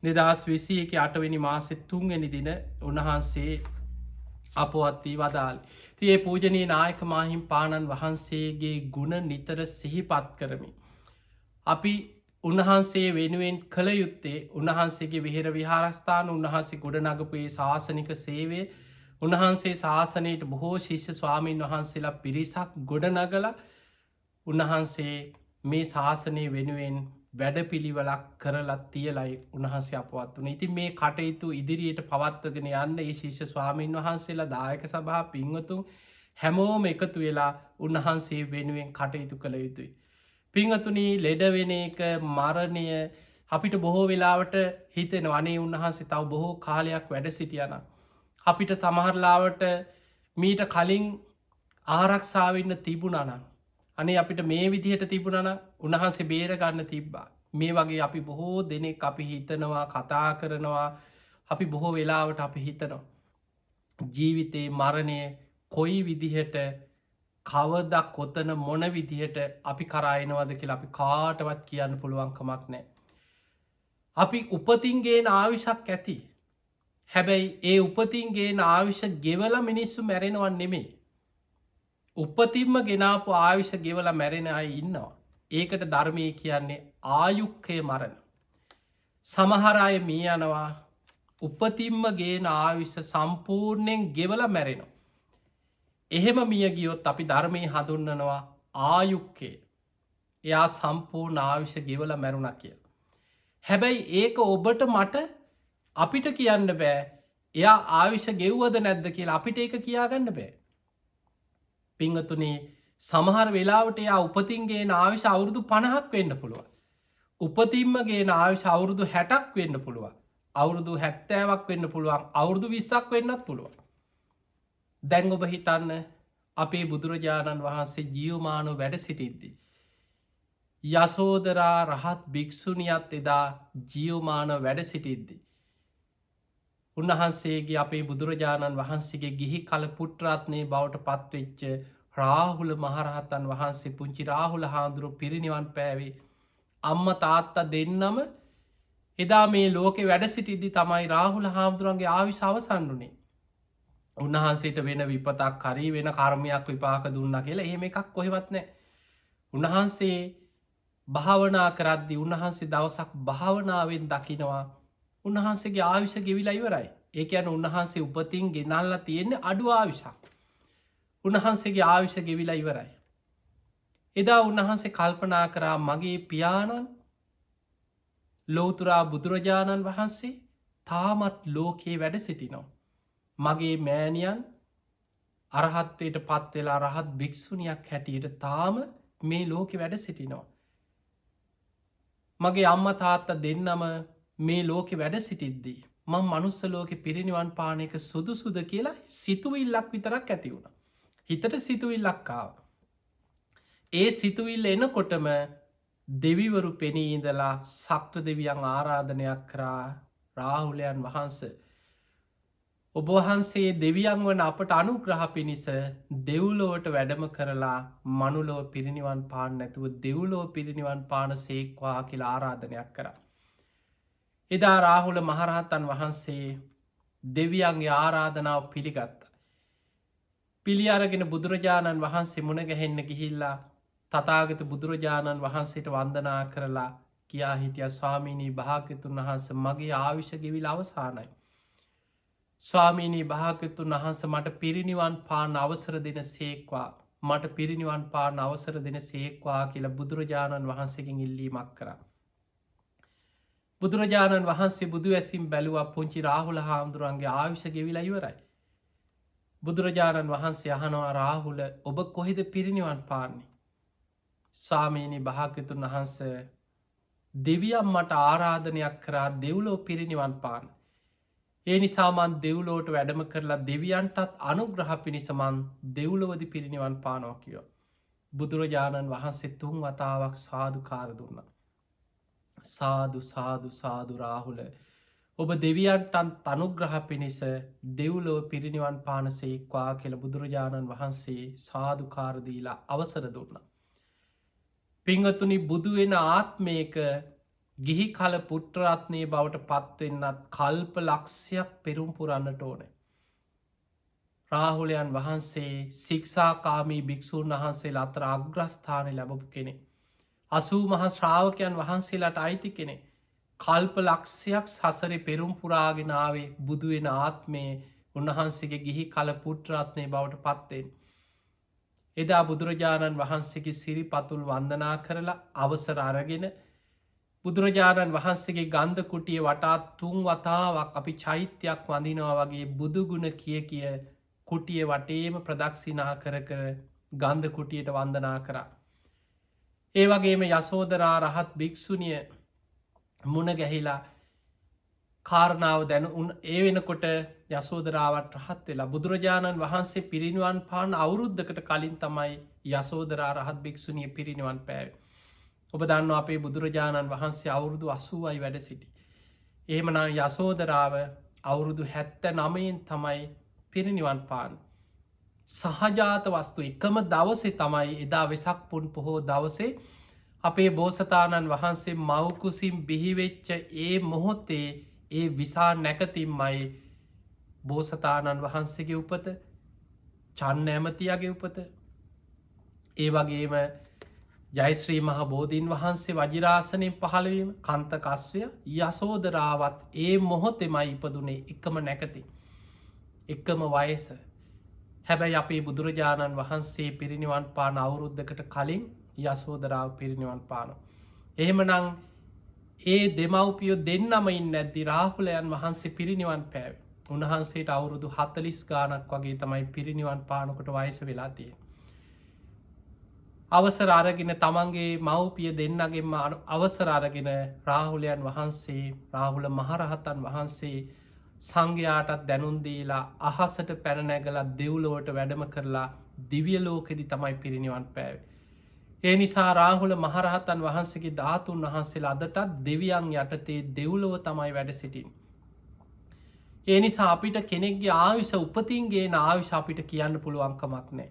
2021 8 වෙනි මාසේ 3 වෙනි දින උන්වහන්සේ අපවත්වී වදාල්. තියේ පූජනී නායක මාහිම් පාණන් වහන්සේගේ ගුණ නිතර සිහිපත් කරමි. අපි උන්වහන්සේ වෙනුවෙන් කළ යුත්තේ උන්වහන්සේගේ විහෙර විහාරස්ථාන උන්වහන්සේ ගොඩනගපුයේ ශාසනික සේවේ උන්වහන්සේ ශාසනයට බොහෝ ශිෂ්‍ය ස්වාමීන් වහන්සේලා පිරිසක් ගොඩනගල උන්වහන්සේ මේ ශාසනය වෙනුවෙන් වැඩ පිළිවලක් කරලත් තියලයි උන්වහන්සේ අපවත් වන. ඉතින් මේ කටයුතු ඉදිරියට පවත්වගෙන යන්න ඒ ශිෂ්‍ය ස්වාමීන් වහන්සේලා දායක සභහා පින්වතුන් හැමෝම එකතු වෙලා උන්වහන්සේ වෙනුවෙන් කටයුතු කළ යුතුයි. පිංහතුනී ලෙඩවෙන එක මරණය අපිට බොහෝ වෙලාවට හිතෙන වනේ උන්වහන්සේ තව බොහෝ කාලයක් වැඩ සිටියන. අපිට සමහරලාවට මීට කලින් ආරක්ෂාවන්න තිබුණනන්. අනේ අපිට මේ විදිහට තිබුණන උන්වහන්සේ බේරගන්න තිබ්බා. මේ වගේ අපි බොහෝ දෙනෙක් අපි හිතනවා කතා කරනවා අපි බොහෝ වෙලාවට අපි හිතනවා. ජීවිතයේ මරණය කොයි විදිහට කවදක් කොතන මොන විදිහට අපි කරායනවද කියලා අපි කාටවත් කියන්න පුළුවන්කමක් නෑ. අපි උපතින්ගේ ආවිශක් ඇති. හැබැයි ඒ උපතින්ගේ ආවිශ ගෙවල මිනිස්සු මැරෙනවන් නෙමේ. උපතින්ම ගෙනාපු ආවිශ ගෙවල මැරෙන අය ඉන්නවා. ඒකට ධර්මය කියන්නේ ආයුක්කය මරණ. සමහරය මේ යනවා උපතින්ම ගේ ආවිශ සම්පූර්ණයෙන් ගෙවල මැරෙනවා. එහෙම මිය ගියොත් අපි ධර්මය හඳුන්නනවා ආයුක්කේ එයා සම්පූර්ණ ආවිශ ගෙවල මැරුණ කිය. හැබැයි ඒක ඔබට මට අපිට කියන්න බෑ එයා ආවිශ ගෙව්වද නැද්ද කියලා අපිට ඒක කියාගන්න බෑ. පිංහතුනේ සමහර වෙලාවට එයා උපතින්ගේ ආවිශ අවුරුදු 50ක් වෙන්න පුළුව. උපතින්මගේ ආවිශ අවුරුදු 60ක් වෙන්න පුළුව. අවුරුදු 70ක් වෙන්න පුළුවන් අවුරුදු 20ක් වෙන්නත් පුළුවන්. දැන් ඔබ හිතන්න අපේ බුදුරජාණන් වහන්සේ ජියවමානෝ වැඩ සිටිද්දි. යසෝදරා රහත් භික්‍ෂුණියත් එදා ජියවමාන වැඩ සිටිද්දි. උන්වහන්සේගේ අපේ බුදුරජාණන් වහන්සේගේ ගිහි කල පුට්‍රාත්නය බවට පත්වෙච්ච රාහුල මහරහතන් වහන්සේ පුංචි රාහුල හාදුරු පිරිනිවන් පෑවේ. අම්ම තාත්තා දෙන්නම එදා මේ ලෝකෙ වැඩ සිටිද්දි තමයි රාහුල හාමුදුරන්ගේ ආවිශ අවසන්නුනේ. උන්වහන්සේට වෙන විපතක් හරි වෙන කර්මයක් විපාක දුන්න කියලා එහෙම එකක් කොහෙවත් නෑ. උන්වහන්සේ භාවනා කරද්දි උන්වහන්සේ දවසක් භාවනාවෙන් දකිනවා උන්වහන්සේගේ ආවිශ ගෙවිලා ඉවරයි. ඒ කියන්නේ උන්වහන්සේ උපතින් ගෙනල්ලා තියෙන්නේ අඩු ආවිශක්. උන්වහන්සේගේ ආවිශ ගෙවිලා ඉවරයි. එදා උන්වහන්සේ කල්පනා කරා මගේ පියාණන් ලෝතුරා බුදුරජාණන් වහන්සේ තාමත් ලෝකයේ වැඩ සිටිනවා. මගේ මෑණියන් අරහත්වයට පත්වෙලා රහත් භික්‍ෂුණයක් හැටියට තාම මේ ලෝකෙ වැඩ සිටිනවා. මගේ අම්ම තාත්ත දෙන්නම මේ ලෝකෙ වැඩ සිටිද්දී. මං මනුස්ස ලෝකෙ පිරිනිවන් පාන එක සුදුසුද කියලා සිතුවිල්ලක් විතරක් ඇති වුණ. හිතට සිතුවිල්ලක්කාව. ඒ සිතුවිල්ල එනකොටම දෙවිවරු පෙනීඉඳලා සක්‍ර දෙවියන් ආරාධනයක් කරා රාහුලයන් වහන්ස. ඔබවහන්සේ දෙවියන් වන අපට අනුග්‍රහ පිණිස දෙව්ලෝවට වැඩම කරලා මනුලෝ පිරිනිවන් පාන නැතුව දෙව්ලෝ පිරිනිවන් පාන සේක්වා කියලා ආරාධනයක් කර. එදා රාහුල මහරහතන් වහන්සේ දෙවියන්ගේ ආරාධනාව පිළිගත්ත. පිළි අරගෙන බුදුරජාණන් වහන්සේ මුණගැහෙන්න ගිහිල්ලා තතාගත බුදුරජාණන් වහන්සේට වන්දනා කරලා කියා හිටිය ස්වාමීණී භාග්‍යතුන් වහන්ස මගේ ආවිශ ගෙවිල අවසානයි. ස්වාමීණී භාග්‍යතුන් වහන්ස මට පිරිනිවන් පාන අවසර දෙන සේක්වා මට පිරිනිවන් පාන අවසර දෙන සේක්වා කියලා බුදුරජාණන් වහන්සේකින් ඉල්ලීමක් කර. බුදුරජාණන් වහන්සේ බුදු ඇසිම් බැලුවා පුංචි රාහුල හාමුදුරුවන්ගේ ආවිශ ගෙවිලා ඉවරයි. බුදුරජාණන් වහන්සේ අහනවා රාහුල ඔබ කොහෙද පිරිනිවන් පාන්නේ. ස්වාමීණී භාග්‍යතුන් වහන්ස දෙවියම් මට ආරාධනයක් කරා දෙව්ලෝ පිරිනිවන් පාන. ඒ නිසාමන් දෙව්ලෝට වැඩම කරලා දෙවියන්ටත් අනුග්‍රහ පිණිසමන් දෙව්ලොවදි පිරිනිවන් පානෝ කියෝ. බුදුරජාණන් වහන්සේ තුන් වතාවක් සාධකාර දුන්න. සාදු සාදු සාදු රාහුල ඔබ දෙවියන්ටන් තනුග්‍රහ පිණිස දෙව්ලෝ පිරිනිවන් පාන සේක්වා කියල බුදුරජාණන් වහන්සේ සාධකාරදීලා අවසර දුන්න. පිංහතුනි බුදුවෙන ආත්මයක ගිහි කල පුට්‍රරත්නය බවට පත්වෙන්නත් කල්ප ලක්ෂයක් පෙරුම් පුරන්නට ඕන. රාහුලයන් වහන්සේ ශික්ෂාකාමී භික්‍ෂූන් වහන්සේ අතර අග්‍රස්ථානය ලැබපු කෙනෙ. 80 මහ ශ්‍රාවකයන් වහන්සේලාට අයිති කෙනෙ. කල්ප ලක්ෂයක් සසරේ පෙරුම් පුරාගෙනාවේ බුදුවෙන ආත්මයේ උන්වහන්සේගේ ගිහි කල පුත්‍රාත්නය බවට පත්වෙන්. එදා බුදුරජාණන් වහන්සේගේ සිරි පතුල් වන්දනා කරලා අවසර අරගෙන බුදුරජාණන් වහන්සේගේ ගන්ධ කුටිය වටාත් 3 වතාවක් අපි චෛත්‍යයක් වඳිනවා වගේ බුදුගුණ කිය කුටිය වටේම ප්‍රදක්ෂිනා කර ගන්ධ කුටියට වන්දනා කරා. ඒ වගේම යසෝදරා රහත් භික්ෂුණිය මුණ ගැහිලා කාරණාව දැන ඒ වෙනකොට යසෝදරාවට රහත් වෙලා බුදුරජාණන් වහන්සේ පිරිනිවන් පාන අවුරුද්ධකට කලින් තමයි යසෝදරා රහත් භික්ෂුණිය පිරිනිවන් පෑවේ. ඔබ දන්න අපේ බුදුරජාණන් වහන්සේ අවුරුදු 80යි වැඩ සිටි. එහෙමනම් යසෝදරාව අවුරුදු 79න් තමයි පිරිනිවන් පාන. සහජාත වස්තු එකම දවසේ තමයි එදා වෙසක් පුන් පොහෝ දවසේ අපේ බෝසතාණන් වහන්සේ මවකුසින් බිහිවෙච්ච ඒ මොහොතේ ඒ විසා නැකතින්මයි බෝසතාණන් වහන්සේගේ උපත චන්න ඇමතියගේ උපත ඒ වගේම ජයශ්‍රී මහ බෝධීන් වහන්සේ වජිරාසනයෙන් පහළවීම කන්තකස්වය යසෝදරාවත් ඒ මොහොතෙමයි ඉපදුනේ එකම නැකති එකම වයස. හැබැයි අපේ බුදුරජාණන් වහන්සේ පිරිනිවන් පාන අවුරුද්ධකට කලින් යසෝදරාව පිරිනිවන් පාන. එහෙමනං ඒ දෙමව්පියෝ දෙන්නමයින් නැද්දි රාහුලයන් වහන්සේ පිරිනිවන් පෑව. උන්වහන්සේට අවුරුදු 40 ගානක් වගේ තමයි පිරිනිවන් පානකොට වයස වෙලා තියෙන්නේ. අවසර අරගෙන තමන්ගේ මව්පිය දෙන්නගෙන්ම අවසර අරගෙන රාහුලයන් වහන්සේ රාහුල මහරහතන් වහන්සේ සංඝයාටත් දැනුම් දීලා අහසට පැන නැගලා දෙව්ලොවට වැඩම කරලා දිව්‍ය ලෝකෙදි තමයි පිරිනිවන් පෑවේ. ඒ නිසා රාහුල මහරහතන් වහන්සේගේ ධාතුන් වහන්සේලා අදටත් දෙවියන් යටතේ දෙව්ලොව තමයි වැඩ සිටින්නේ. ඒ නිසා අපිට කෙනෙක්ගේ ආයුෂ උපතින් ගේන ආයුෂ අපිට කියන්න පුළුවන් කමක් නැහැ.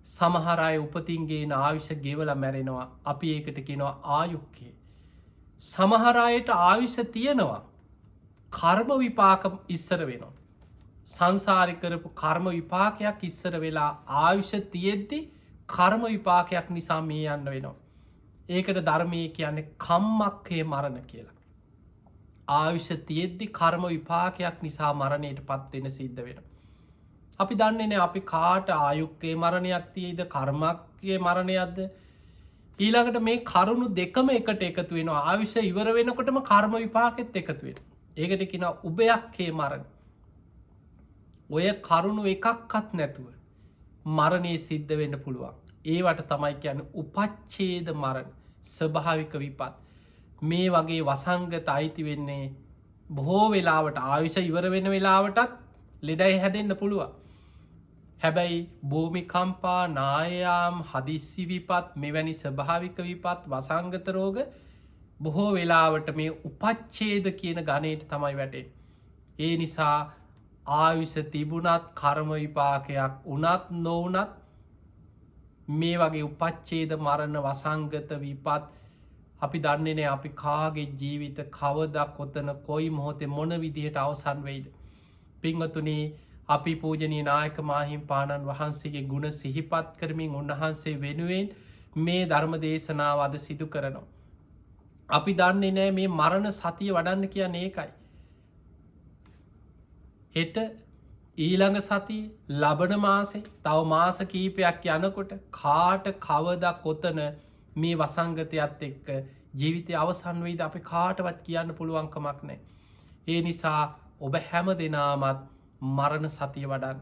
සමහර අය උපතින් ගේන ආයුෂ ගෙවලා මැරෙනවා. අපි ඒකට කියනවා ආයුක්කේ. සමහර අයට ආයුෂ තියෙනවා. කර්ම විපාක ඉස්සර වෙනවා. සංසාරේ කරපු කර්ම විපාකයක් ඉස්සර වෙලා ආයුෂ තියෙද්දි කර්ම විපාකයක් නිසා මේ යන්න වෙනවා. ඒකට ධර්මයේ කියන්නේ කම්මක්ඛේ මරණ කියලා. ආයුෂ තියෙද්දි කර්ම විපාකයක් නිසා මරණයට පත් වෙන සිද්ධ වෙනවා. අපි දන්නේ නැහැ අපි කාට ආයුක්කේ මරණයක් තියෙයිද කර්මක්ඛේ මරණයක්ද? ඊළඟට මේ කරුණු දෙකම එකට එකතු වෙනවා. ආයුෂ ඉවර වෙනකොටම කර්ම විපාකෙත් එකතු වෙනවා. ඒකට කියනවා උභයක්ඛේ මරණ. ඔය කරුණු එකක්වත් නැතුව මරණය සිද්ධ වෙන්න පුළුවන්. ඒවට තමයි කියන්නේ උපච්ඡේද මරණ ස්වභාවික විපත්. මේ වගේ වසංගත අයිති වෙන්නේ බොහෝ වෙලාවට ආයුෂ ඉවර වෙන වෙලාවටත් ලෙඩයි හැදෙන්න පුළුවන්. හැබැයි භූමිකම්පා නායාම් හදිස්සි විපත් මෙවැනි ස්වභාවික විපත් වසංගත රෝග බොහෝ වෙලාවට මේ උපච්ඡේද කියන ගණයට තමයි වැටෙන්නේ. ඒ නිසා ආයුෂ තිබුණත් කර්ම විපාකයක් උනත් නොවුනත් මේ වගේ උපච්ඡේද මරණ වසංගත විපත් අපි දන්නේ නැහැ අපි කාගේ ජීවිත කවදා කොතන කොයි මොහොතේ මොන විදිහට අවසන් වෙයිද. පින්වතුනි අපි පූජනීය නායක මාහිම්පාණන් වහන්සේගේ ගුණ සිහිපත් කරමින් උන්වහන්සේ වෙනුවෙන් මේ ධර්ම දේශනාව අද සිදු කරනවා. අපි දන්නේ නැහැ මේ මරණ සතිය වඩන්න කියන්නේ ඒකයි. හෙට ඊළඟ සතිය ලබන මාසේ තව මාස කීපයක් යනකොට කාට කවදා කොතන මේ වසංගතයත් එක්ක ජීවිතය අවසන් වෙයිද අපි කාටවත් කියන්න පුළුවන් කමක් නැහැ. ඒ නිසා ඔබ හැම දෙනාමත් මරණ සතිය වඩන්න.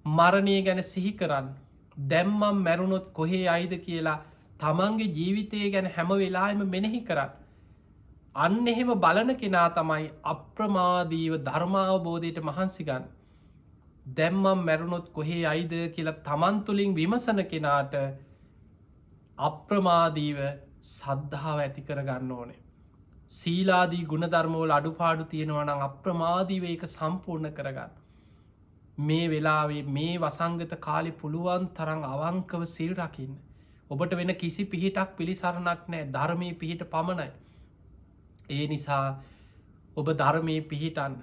මරණය ගැන සිහි කරන්න. දැන් මම මැරුණොත් කොහේ යයිද කියලා තමන්ගේ ජීවිතය ගැන හැම වෙලාවෙම මෙනෙහි කරන්න. අන්න එහෙම බලන කෙනා තමයි අප්‍රමාදීව ධර්මාවබෝධයට මහන්සි ගන්න. දැන් මම මැරුණොත් කොහේ යයිද කියලා තමන් තුළින් විමසන කෙනාට අප්‍රමාදීව සද්ධාව ඇති කරගන්න ඕනේ. සීලාදී ගුණධර්මවල අඩුපාඩු තියෙනවා නම් අප්‍රමාදීව ඒක සම්පූර්ණ කරගන්න. මේ වෙලාවේ මේ වසංගත කාලේ පුළුවන් තරම් අවංකව සිල් රකින්න. ඔබට වෙන කිසි පිහිටක් පිළිසරණක් නැහැ. ධර්මයේ පිහිට පමණයි. ඒ නිසා ඔබ ධර්මයේ පිහිටන්න.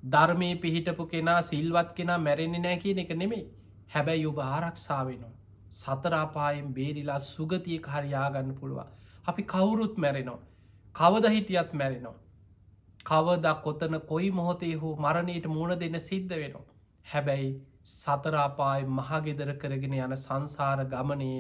ධර්මය පිහිටපු කෙනා සිල්වත් කෙනා මැරෙන්නේ නෑ කියන එක නෙමේ. හැබැයි ඔබ ආරක්ෂාවෙනවා. සතරාපායෙන් බේරිලා සුගතිය හරියාගන්න පුළුවන්. අපි කවුරුත් මැරෙනවා. කවද හිටියත් මැරෙනවා. කවදක් කොතන කොයි මොහොතේ හෝ මරණයට මුණ දෙන්න සිද්ධ වෙනවා. හැබැයි සතරාපාය මහගෙදර කරගෙන යන සංසාර ගමනේ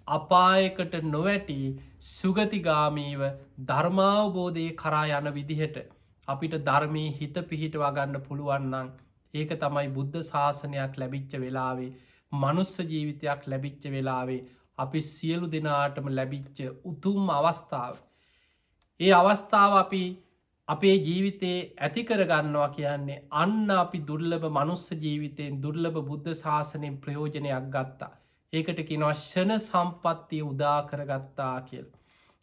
අපායකට නොවැටි සුගතිගාමීව ධර්මාවබෝධය කරා යන විදිහට අපිට ධර්මී හිත පිහිටවා ගන්න පුළුවන්නන් ඒක තමයි බුද්ධ ශාසනයක් ලැබිච්ච වෙලාවේ මනුස්ස ජීවිතයක් ලැබිච්ච වෙලාවේ අපි සියලු දෙනාටම ලැබිච්ච උතුම් අවස්ථාව. ඒ අවස්ථාව අපි අපේ ජීවිතයේ ඇතිකරගන්නවා කියන්නේ අන්න අපි දුර්ලභ මනුස්ස ජීවිතයෙන් දුර්ලභ බුද්ධ ශාසනයෙන් ප්‍රයෝජනයක් ගත්තා. ඒකට කිනවා ෂණ සම්පත්තිය උදා කරගත්තා කියල්.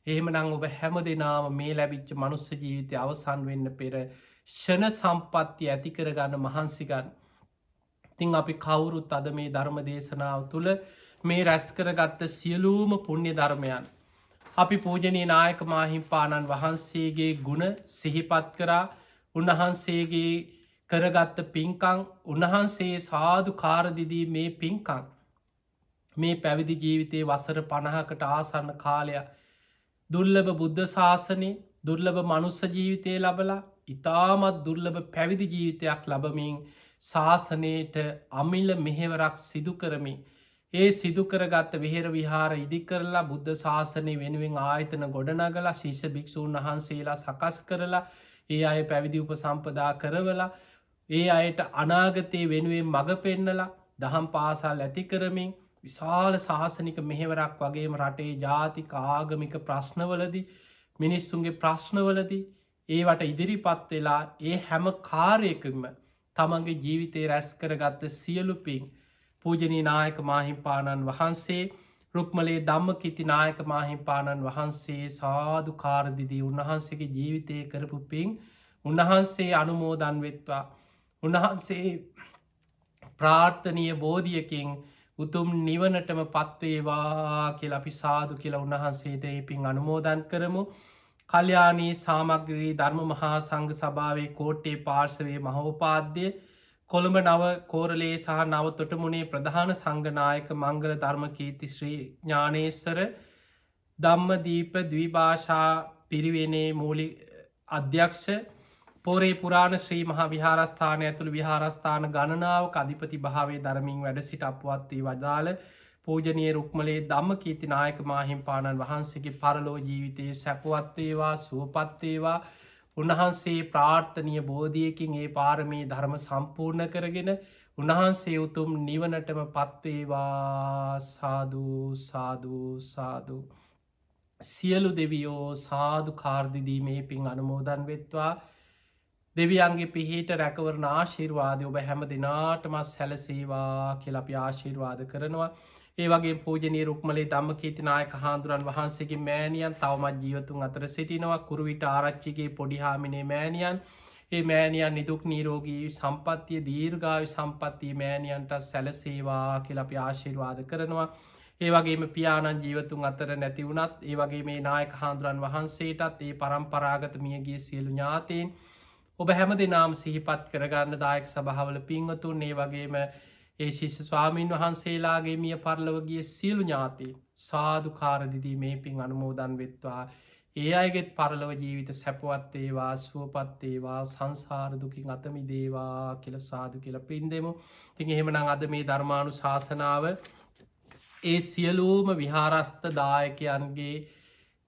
එහෙම නං ඔබ හැම දෙනාම මේ ලැබිච්ච මනුස්ස ජීවිතය අවසන් වෙන්න පෙර ෂණ සම්පත්තිය ඇතිකරගන්න මහන්සිගන්න. තිං අපි කවුරුත් අද මේ ධර්ම දේශනාව තුළ මේ රැස්කරගත්ත සියලූම පුුණ්‍ය ධර්මයන්. අපි පූජනී නායක මාහිම්පාණන් වහන්සේගේ ගුණ සිහිපත් කරා උන්වහන්සේගේ කරගත්ත පින්කං උන්වහන්සේ සාධු කාරදිදී මේ පින්කං මේ පැවිදි ජීවිතයේ වසර 50කට ආසන්න කාලයක් දුර්ලභ බුද්ධ ශාසනය දුර්ලභ මනුස්ස ජීවිතය ලබලා ඉතාමත් දුර්ලභ පැවිදි ජීවිතයක් ලබමින් ශාසනයට අමිල මෙහෙවරක් සිදු කරමින් ඒ සිදුකරගත්ත විහෙර විහාර ඉදි කරලා බුද්ධ ශාසනය වෙනුවෙන් ආයතන ගොඩනගලා ශිෂ්‍ය භික්‍ෂූන් වහන්සේලා සකස් කරලා ඒ අය පැවිදි උප සම්පදා කරවලා ඒ අයට අනාගතයේ වෙනුවෙන් මඟ පෙන්නලා දහම් පාසල් ඇති කරමින් විශාල ශාසනික මෙහෙවරක් වගේම රටේ ජාතික ආගමික ප්‍රශ්නවලදී මිනිස්සුන්ගේ ප්‍රශ්නවලදී ඒවට ඉදිරිපත් වෙලා ඒ හැම කාර්යකම තමන්ගේ ජීවිතය රැස් කරගත්ත සියලු පින් පූජනී නායක මාහිම්පාණන් වහන්සේ රුක්මලේ ධම්ම කිති නායක මාහිම්පාණන් වහන්සේ සාධු කාරදිදී උන්වහන්සේගේ ජීවිතය කරපු පින් උන්වහන්සේ අනුමෝදන් වෙත්වා උන්වහන්සේ ප්‍රාර්ථනය බෝධියකින් උතුම් නිවනටම පත්වේවා කියලා අපි සාදු කියලා උන්වහන්සේට ඒ පින් අනුමෝදන් කරමු. කල්යාණී සාමග්‍රී ධර්ම මහා සංඝ සභාවේ කෝට්ටේ පාර්ශවයේ මහෝපාද්‍ය කොළඹ නව කෝරලේ සහ නව තොටමුණේ ප්‍රධාන සංඝනායක මංගල ධර්ම කීර්ති ශ්‍රී ඥානේශ්වර ධම්මදීප ද්විභාෂා පිරිවෙනේ මූලික අධ්‍යක්ෂ පෝරේ පුරාණ ශ්‍රී මහා විහාරස්ථාන ඇතුළ විහාරස්ථාන ගණනාවක අධිපති භාවේ ධර්මින් වැඩ සිට අපවත් වී වදාළ පූජනීය රුක්මලේ ධම්ම කීර්ති නායක මාහිම්පාණන් වහන්සේගේ පරලෝ ජීවිතයේ සැපවත් වේවා සුවපත් වේවා. උන්වහන්සේ ප්‍රාර්ථනීය බෝධියකින් ඒ පාරමී ධර්ම සම්පූර්ණ කරගෙන උන්වහන්සේ උතුම් නිවනටම පත්වේවා. සාදු සාදු සාදු. සියලු දෙවියෝ සාදු කාර්දිදී මේ පින් අනුමෝදන් වෙත්වා. දෙවියන්ගේ පිහිට රැකවරණ ආශිර්වාදය ඔබ හැම දෙනාටම සැලසේවා කියලා අපි ආශිර්වාද කරනවා. ඒ වගේ පූජනීය රුක්මලේ ධම්මකීර්ති නායක හාමුදුරන් වහන්සේගේ මෑණියන් තවමත් ජීවතුන් අතර සිටිනවා. කුරුවිට ආරච්චිගේ පොඩි හාමිනේ මෑණියන්. ඒ මෑණියන් නිදුක් නිරෝගී සම්පන්නිය දීර්ඝායු සම්පන්නිය මෑණියන්ට සැලසේවා කියලා අපි ආශිර්වාද කරනවා. ඒ වගේම පියාණන් ජීවතුන් අතර නැති වුණත් ඒ වගේ මේ නායක හාමුදුරන් වහන්සේටත් ඒ පරම්පරාගත මියගිය සියලු ඥාතීන් ඔබ හැම දෙනාම සිහිපත් කරගන්න දායක සභාවල පින්වතුන් ඒ වගේම ඒ ශිෂ්‍ය ස්වාමීන් වහන්සේලාගේ මිය පරලොවගිය සියලු ඥාතීන් සාදු කාරදිදී මේ පින් අනුමෝදන් වෙත්වා. ඒ අයගෙත් පරලොව ජීවිත සැපවත් වේවා සුවපත් වේවා සංසාර දුකින් අත මිදේවා කියලා සාදු කියලා පින් දෙමු. ඉතින් එහෙමනම් අද මේ ධර්මානුශාසනාව ඒ සියලුම විහාරස්ථ දායකයන්ගේ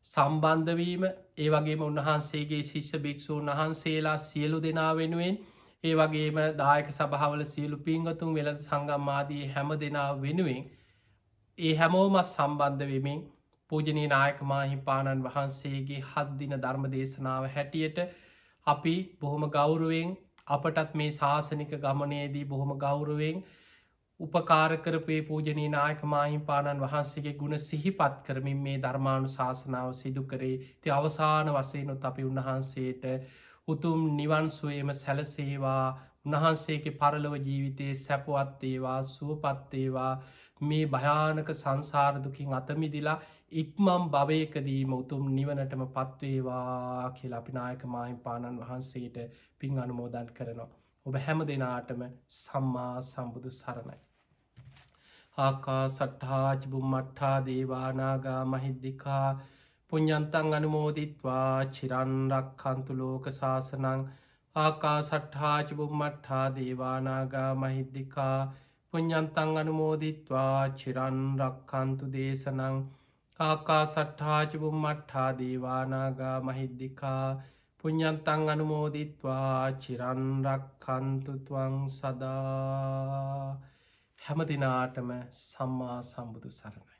සම්බන්ධවීම ඒ වගේම උන්වහන්සේගේ ශිෂ්‍ය භික්ෂූන් වහන්සේලා සියලු දෙනා වෙනුවෙන් ඒ වගේම දායක සභාවල සියලු පින්වතුන් වෙළඳ සංගම් ආදී හැම දෙනා වෙනුවෙන් ඒ හැමෝම සම්බන්ධ වෙමින් පූජනීය නායක මාහිම්පාණන් වහන්සේගේ 7 දින ධර්ම දේශනාව හැටියට අපි බොහොම ගෞරවයෙන් අපටත් මේ ශාසනික ගමනේදී බොහොම ගෞරවයෙන් උපකාර කරපු පූජනීය නායක මාහිම්පාණන් වහන්සේගේ ගුණ සිහිපත් කරමින් මේ ධර්මානුශාසනාව සිදු කරේ. ඉතින් අවසාන වශයෙන්ුත් අපි උන්වහන්සේට උතුම් නිවන් සුවයම සැලසේවා. උන්වහන්සේගේ පරලොව ජීවිතයේ සැපවත් වේවා සුවපත් වේවා. මේ භයානක සංසාර දුකින් අත මිදලා ඉක්මන් භවයකදීම උතුම් නිවනටම පත්වේවා කියලා අපි නායක මාහිම්පාණන් වහන්සේට පින් අනුමෝදන් කරනවා. ඔබ හැම දෙනාටම සම්මා සම්බුදු සරණයි. ආකා සට්හාච බුම්මට්ටා දේවානාගා මහිද්දිකා පුඤ්ඤන්තං අනුමෝදිත්වා චිරන්රක්ඛන්තු ලෝක සාසනං ආකා සට්හාච බුම්මට්ටා දේවානාගා මහිද්දිකා පුඤ්ඤන්තං අනුමෝදිත්වා චිරන්රක්ඛන්තු දේශනං ආකා සට්හාච බුම්මට්ටා දේවානාගා මහිද්දිකා පුඤ්ඤන්තං අනුමෝදිත්වා චිරන්රක්ඛන්තු ත්වං සදා. හැම දිනාටම සම්මා සම්බුදු සරණයි.